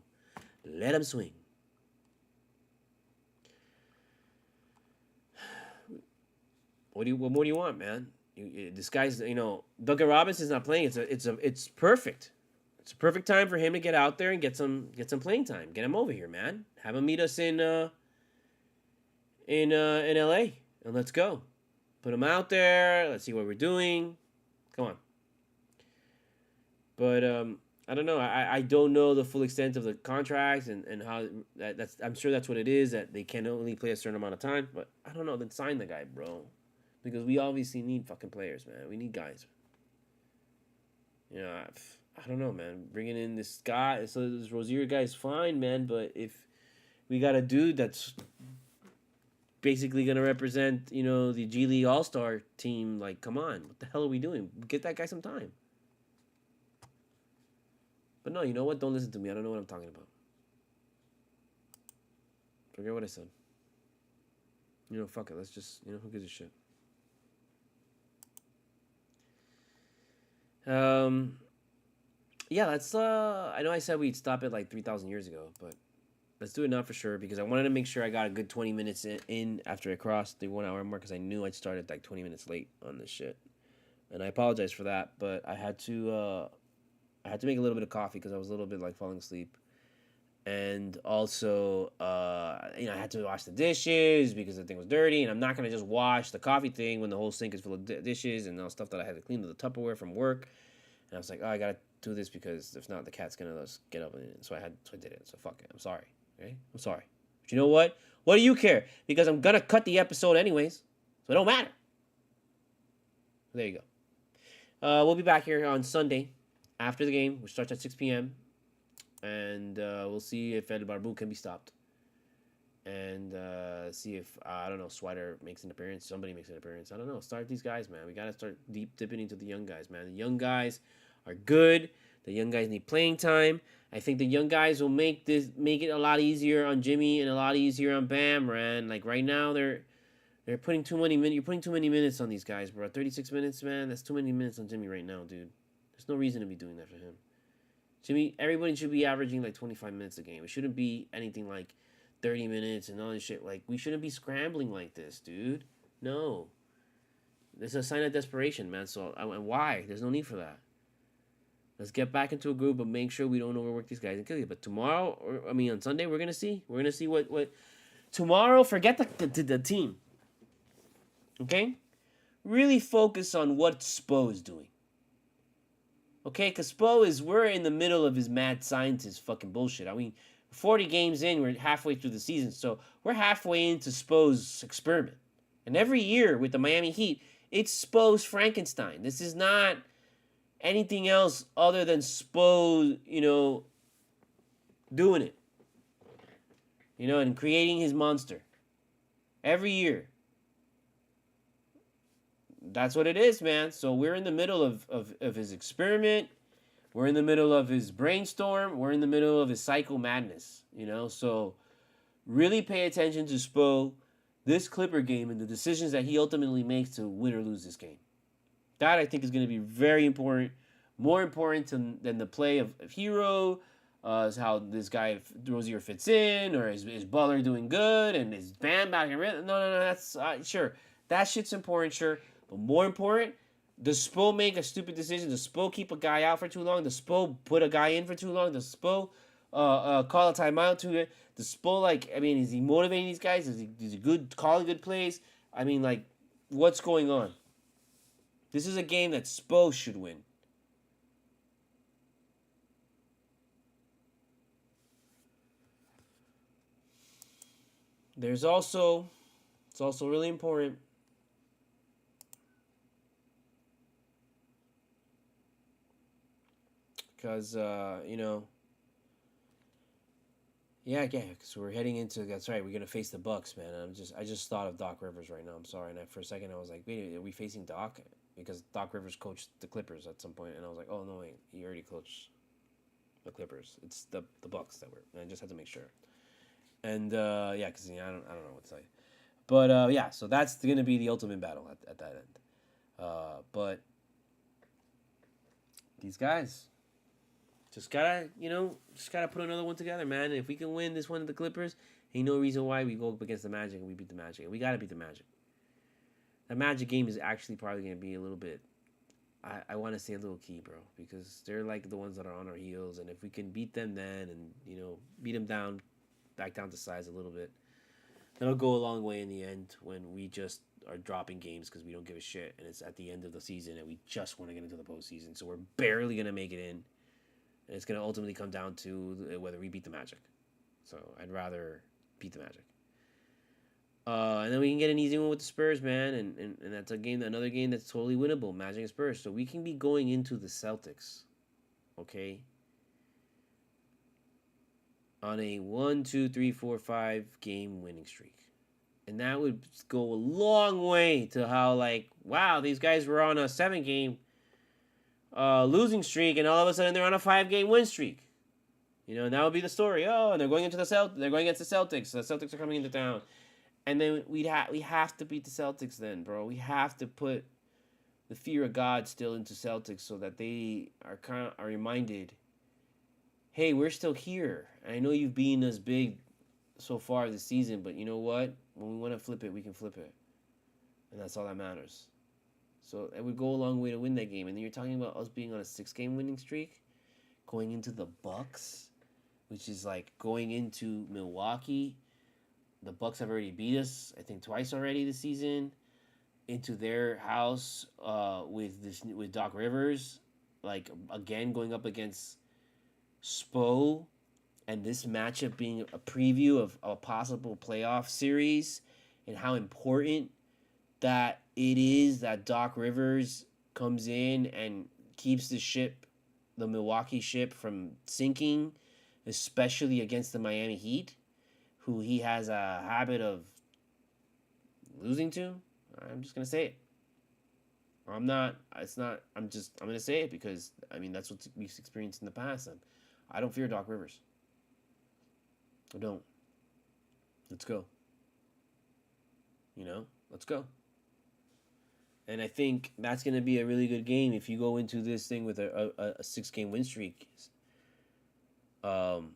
Let him swing. What more do you want, man? This guy's, Duncan Robinson's not playing. It's perfect. It's a perfect time for him to get out there and get some playing time. Get him over here, man. Have him meet us in LA, and let's go. Put him out there. Let's see what we're doing. Come on. But I don't know. I don't know the full extent of the contract and how that's. I'm sure that's what it is, that they can only play a certain amount of time. But I don't know. Then sign the guy, bro. Because we obviously need fucking players, man. We need guys. I don't know, man. Bringing in this guy, so this Rozier guy is fine, man. But if we got a dude that's basically gonna represent, the G League All-Star team, like, come on, what the hell are we doing? Get that guy some time. But no, you know what? Don't listen to me. I don't know what I'm talking about. Forget what I said. Fuck it. Let's just, who gives a shit? Yeah, let's, I know I said we'd stop it like 3,000 years ago, but let's do it now for sure, because I wanted to make sure I got a good 20 minutes in after I crossed the 1 hour mark, because I knew I'd started like 20 minutes late on this shit. And I apologize for that, but I had to make a little bit of coffee because I was a little bit like falling asleep. And also, I had to wash the dishes because the thing was dirty, and I'm not going to just wash the coffee thing when the whole sink is full of dishes and all stuff that I had to clean with the Tupperware from work. And I was like, oh, I got to do this because if not, the cat's going to just get up. So I did it. So fuck it. I'm sorry. Okay? I'm sorry. But you know what? What do you care? Because I'm going to cut the episode anyways. So it don't matter. There you go. We'll be back here on Sunday after the game, which starts at 6 p.m., and we'll see if El Barbu can be stopped. And see if, I don't know, Swider makes an appearance. Somebody makes an appearance. I don't know. Start these guys, man. We got to start dipping into the young guys, man. The young guys are good. The young guys need playing time. I think the young guys will make it a lot easier on Jimmy and a lot easier on Bam, man. Like right now, they're putting too many minutes. You're putting too many minutes on these guys, bro. 36 minutes, man. That's too many minutes on Jimmy right now, dude. There's no reason to be doing that for him. Jimmy, everybody should be averaging like 25 minutes a game. It shouldn't be anything like 30 minutes and all this shit. Like, we shouldn't be scrambling like this, dude. No. This is a sign of desperation, man. So, why? There's no need for that. Let's get back into a groove, but make sure we don't overwork these guys and kill you. But tomorrow, on Sunday, we're going to see. We're going to see what... Tomorrow, forget the team. Okay? Really focus on what Spo is doing. Okay, because we're in the middle of his mad scientist fucking bullshit. I mean, 40 games in, we're halfway through the season, so we're halfway into Spo's experiment. And every year with the Miami Heat, it's Spo's Frankenstein. This is not anything else other than Spo, doing it. And creating his monster. Every year. that's what it is, man. So we're in the middle of his experiment. We're in the middle of his brainstorm. We're in the middle of his psycho madness, you know? So really pay attention to Spo, this Clipper game, and the decisions that he ultimately makes to win or lose this game. That I think is going to be very important. More important than the play of Hero, is how this guy Rozier fits in, or is Butler doing good, and is Bam back in rhythm. No. That's sure. That shit's important, sure. But more important, does Spo make a stupid decision? Does Spo keep a guy out for too long? Does Spo put a guy in for too long? Does Spo call a timeout to it? Does Spo, like, I mean, is he motivating these guys? Is he good, calling good plays? I mean, like, what's going on? This is a game that Spo should win. It's also really important because, because we're heading into, that's right, we're going to face the Bucks, man. I just thought of Doc Rivers right now. I'm sorry. And for a second, I was like, wait, are we facing Doc? Because Doc Rivers coached the Clippers at some point, and I was like, oh, no, wait, he already coached the Clippers. It's the Bucks that were, and I just had to make sure. And, because I don't know what to say. But, so that's going to be the ultimate battle at that end. But these guys just gotta put another one together, man. And if we can win this one at the Clippers, ain't no reason why we go up against the Magic and we beat the Magic. And we gotta beat the Magic. The Magic game is actually probably gonna be a little bit, I want to say a little key, bro, because they're like the ones that are on our heels. And if we can beat them then, and beat them down, back down to size a little bit, that'll go a long way in the end when we just are dropping games because we don't give a shit, and it's at the end of the season and we just want to get into the postseason, so we're barely gonna make it in, and it's gonna ultimately come down to whether we beat the Magic. So I'd rather beat the Magic, and then we can get an easy one with the Spurs, man, and that's another game that's totally winnable, Magic and Spurs. So we can be going into the Celtics, okay, on a 1, 2, 3, 4, 5 game winning streak. And that would go a long way to how, like, wow, these guys were on a 7-game losing streak, and all of a sudden they're on a 5-game win streak. And that would be the story. Oh, and they're going against the Celtics. The Celtics are coming into town, and then we have to beat the Celtics. Then, bro, we have to put the fear of God still into Celtics so that they are reminded, hey, we're still here. I know you've been us big so far this season, but you know what? When we want to flip it, we can flip it. And that's all that matters. So it would go a long way to win that game. And then you're talking about us being on a 6-game winning streak, going into the Bucks, which is like going into Milwaukee. The Bucks have already beat us, I think, twice already this season. Into their house with Doc Rivers, like, again going up against Spo. And this matchup being a preview of a possible playoff series, and how important that it is that Doc Rivers comes in and keeps the Milwaukee ship, from sinking, especially against the Miami Heat, who he has a habit of losing to. I'm just going to say it. I'm going to say it because, I mean, that's what we've experienced in the past. I don't fear Doc Rivers. I don't. Let's go. Let's go. And I think that's going to be a really good game if you go into this thing with a 6-game win streak. That's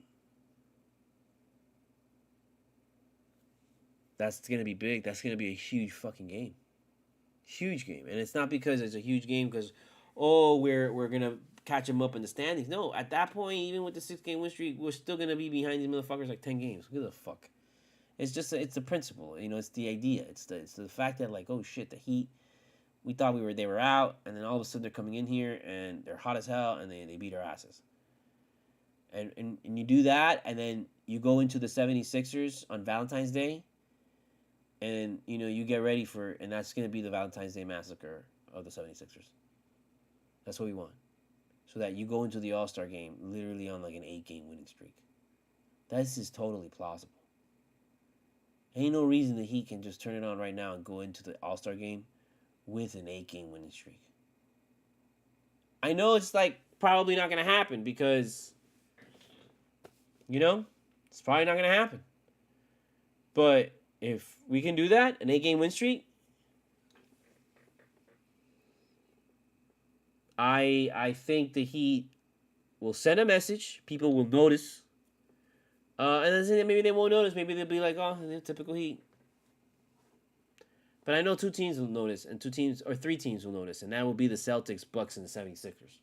going to be big. That's going to be a huge fucking game. Huge game. And it's not because it's a huge game because, we're going to catch them up in the standings. No, at that point, even with the 6-game win streak, we're still going to be behind these motherfuckers like 10 games. Who the fuck? It's just, it's the principle. It's the idea. It's the fact that, like, oh shit, the Heat, we thought they were out, and then all of a sudden they're coming in here, and they're hot as hell, and they beat our asses. And you do that, and then you go into the 76ers on Valentine's Day, and, you get ready and that's going to be the Valentine's Day massacre of the 76ers. That's what we want. So that you go into the All-Star game literally on like an 8-game winning streak. This is totally plausible. Ain't no reason the Heat can just turn it on right now and go into the All-Star game with an 8-game winning streak. I know it's like probably not going to happen because, it's probably not going to happen. But if we can do that, an 8-game win streak, I think the Heat will send a message. People will notice. And then maybe they won't notice. Maybe they'll be like, oh, typical Heat. But I know 2 teams will notice, and 3 teams will notice, and that will be the Celtics, Bucks, and the 76ers,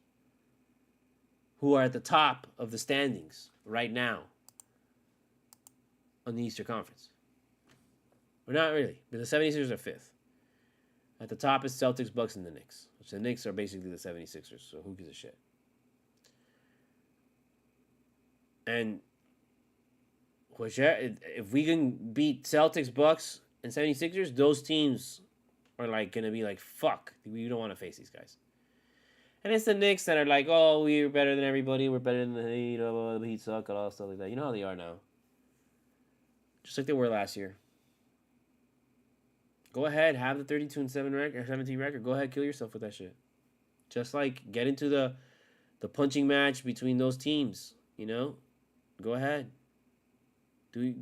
who are at the top of the standings right now on the Eastern Conference. Or not really, but the 76ers are 5th. At the top is Celtics, Bucks, and the Knicks, which the Knicks are basically the 76ers, so who gives a shit? And if we can beat Celtics, Bucks, and 76ers, those teams are like going to be like, fuck, we don't want to face these guys. And it's the Knicks that are like, oh, we're better than everybody, we're better than the Heat, the Heat suck, and all stuff like that. You know how they are now. Just like they were last year. Go ahead, have the 32-7 record, or 17 record. Go ahead, kill yourself with that shit. Just like get into the punching match between those teams. Go ahead. Do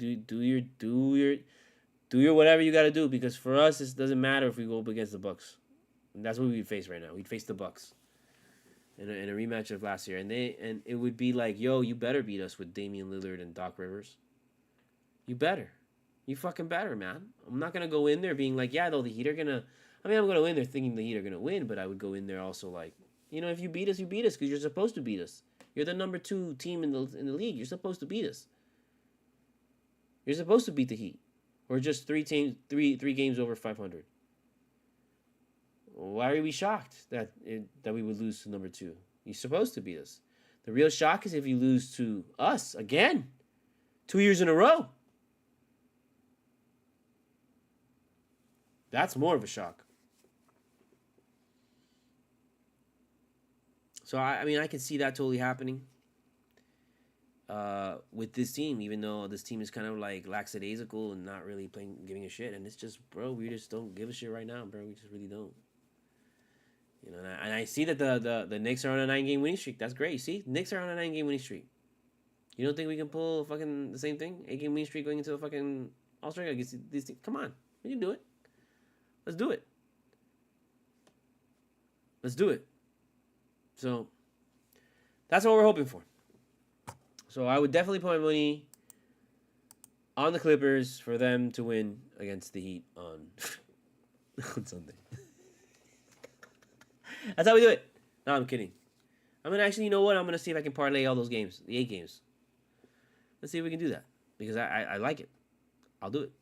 your whatever you got to do, because for us it doesn't matter if we go up against the Bucks. And that's what we face right now. We'd face the Bucks in a rematch of last year, and it would be like, yo, you better beat us with Damian Lillard and Doc Rivers. You better. You fucking better, man. I'm not gonna go in there being like, yeah, though the Heat are gonna. I'm gonna go in there thinking the Heat are gonna win, but I would go in there also like, if you beat us, you beat us because you're supposed to beat us. You're the number 2 team in the league. You're supposed to beat us. You're supposed to beat the Heat, or just 3 games over 500. Why are we shocked that we would lose to number 2? You're supposed to beat us. The real shock is if you lose to us again, 2 years in a row. That's more of a shock. So, I can see that totally happening with this team, even though this team is kind of like lackadaisical and not really giving a shit. And it's just, bro, we just don't give a shit right now, bro. We just really don't. And I see that the Knicks are on a 9-game winning streak. That's great. You see? Knicks are on a 9-game winning streak. You don't think we can pull fucking the same thing? 8-game winning streak going into a fucking All-Star against these teams? Come on. We can do it. Let's do it. Let's do it. So, that's what we're hoping for. So, I would definitely put my money on the Clippers for them to win against the Heat on Sunday. That's how we do it. No, I'm kidding. I'm going to actually, you know what? I'm going to see if I can parlay all those games, the 8 games. Let's see if we can do that. Because I like it. I'll do it.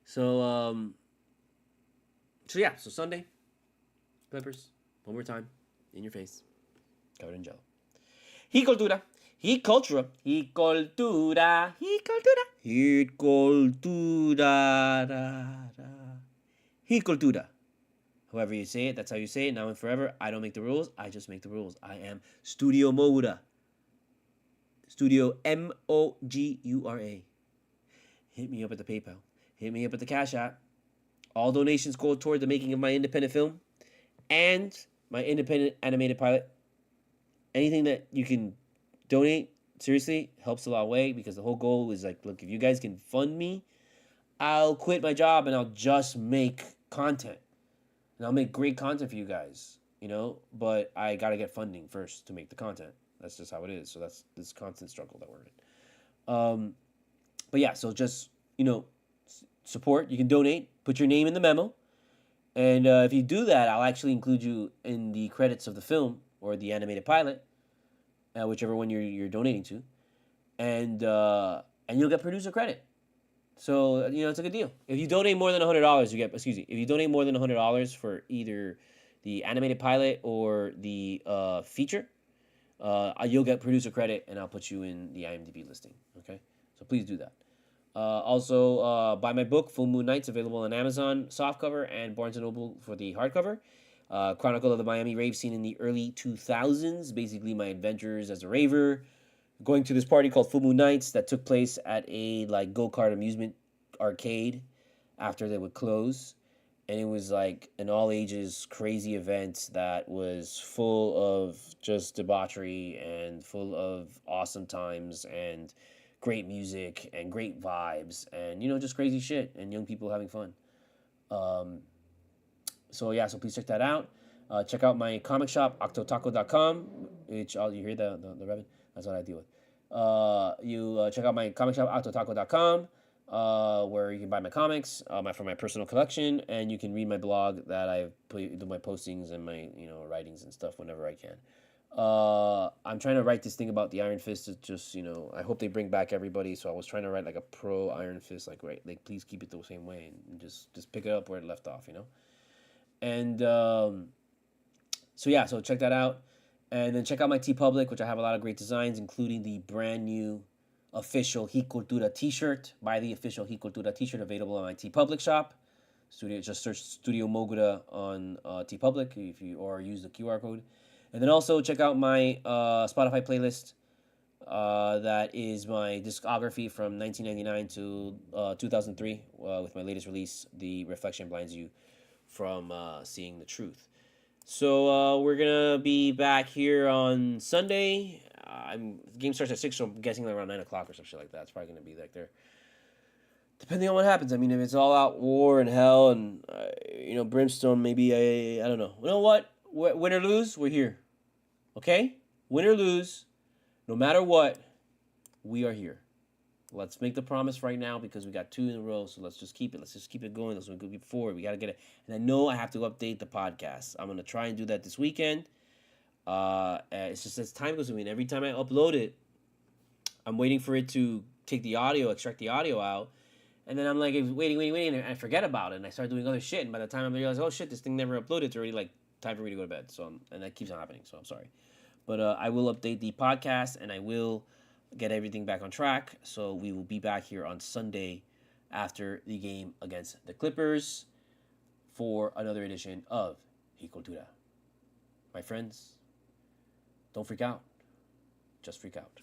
So Sunday, Clippers, one more time, in your face, covered in jello. Heat Cultura, Heat Cultura, Heat Cultura, Heat Cultura, Heat Cultura, Heat Cultura. However you say it, that's how you say it, now and forever. I don't make the rules, I just make the rules. I am studiomogura. Studio Mogura. Hit me up at the PayPal. Hit me up at the Cash App. All donations go toward the making of my independent film and my independent animated pilot. Anything that you can donate, seriously, helps a lot way, because the whole goal is like, look, if you guys can fund me, I'll quit my job and I'll just make content. And I'll make great content for you guys, but I got to get funding first to make the content. That's just how it is. So that's this constant struggle that we're in. But yeah, so just, support. You can donate, put your name in the memo, and if you do that, I'll actually include you in the credits of the film or the animated pilot, whichever one you're donating to, and you'll get producer credit. So it's a good deal. If you donate more than $100, you get. Excuse me. If you donate more than $100 for either the animated pilot or the feature, you'll get producer credit, and I'll put you in the IMDb listing. Okay, so please do that. Also, buy my book, Full Moon Nights, available on Amazon softcover and Barnes & Noble for the hardcover. Chronicle of the Miami rave scene in the early 2000s. Basically, my adventures as a raver, going to this party called Full Moon Nights that took place at a go-kart amusement arcade after they would close. and it was like an all ages crazy event that was full of just debauchery and full of awesome times and great music and great vibes and just crazy shit and young people having fun. Um, so yeah, so please check that out. Check out my comic shop, octotaco.com, which you hear the revenue. That's what I deal with. You check out my comic shop, octotaco.com, where you can buy my comics for my personal collection, and you can read my blog that I do my postings and my writings and stuff whenever I can. I'm trying to write this thing about the Iron Fist. It's just I hope they bring back everybody. So I was trying to write like a pro Iron Fist, like please keep it the same way and just pick it up where it left off. And so yeah, so check that out. And then check out my TeePublic, which I have a lot of great designs, including the brand new official Cultura t-shirt. Buy the official Cultura t-shirt available on my TeePublic shop. Just search Studio Mogura on TeePublic or use the QR code. And then also check out my Spotify playlist. That is my discography from 1999 to 2003 with my latest release, The Reflection Blinds You from Seeing the Truth. So we're gonna be back here on Sunday. The game starts at 6, so I'm guessing around 9 o'clock or some shit like that. It's probably gonna be like there, depending on what happens. I mean, if it's all out war and hell and brimstone, maybe I don't know. You know what? Win or lose, we're here. Okay, win or lose, no matter what, we are here. Let's make the promise right now because we got 2 in a row. So let's just keep it. Let's just keep it going. Let's go forward. We got to get it. And I know I have to update the podcast. I'm going to try and do that this weekend. It's just as time goes. I mean, every time I upload it, I'm waiting for it to take the audio, extract the audio out. And then I'm like, waiting. And I forget about it. And I start doing other shit. And by the time I realize, oh shit, this thing never uploaded, it's already like time for me to go to bed. And that keeps on happening. So I'm sorry. But I will update the podcast and I will get everything back on track. So we will be back here on Sunday after the game against the Clippers for another edition of Cultura. My friends, don't freak out. Just freak out.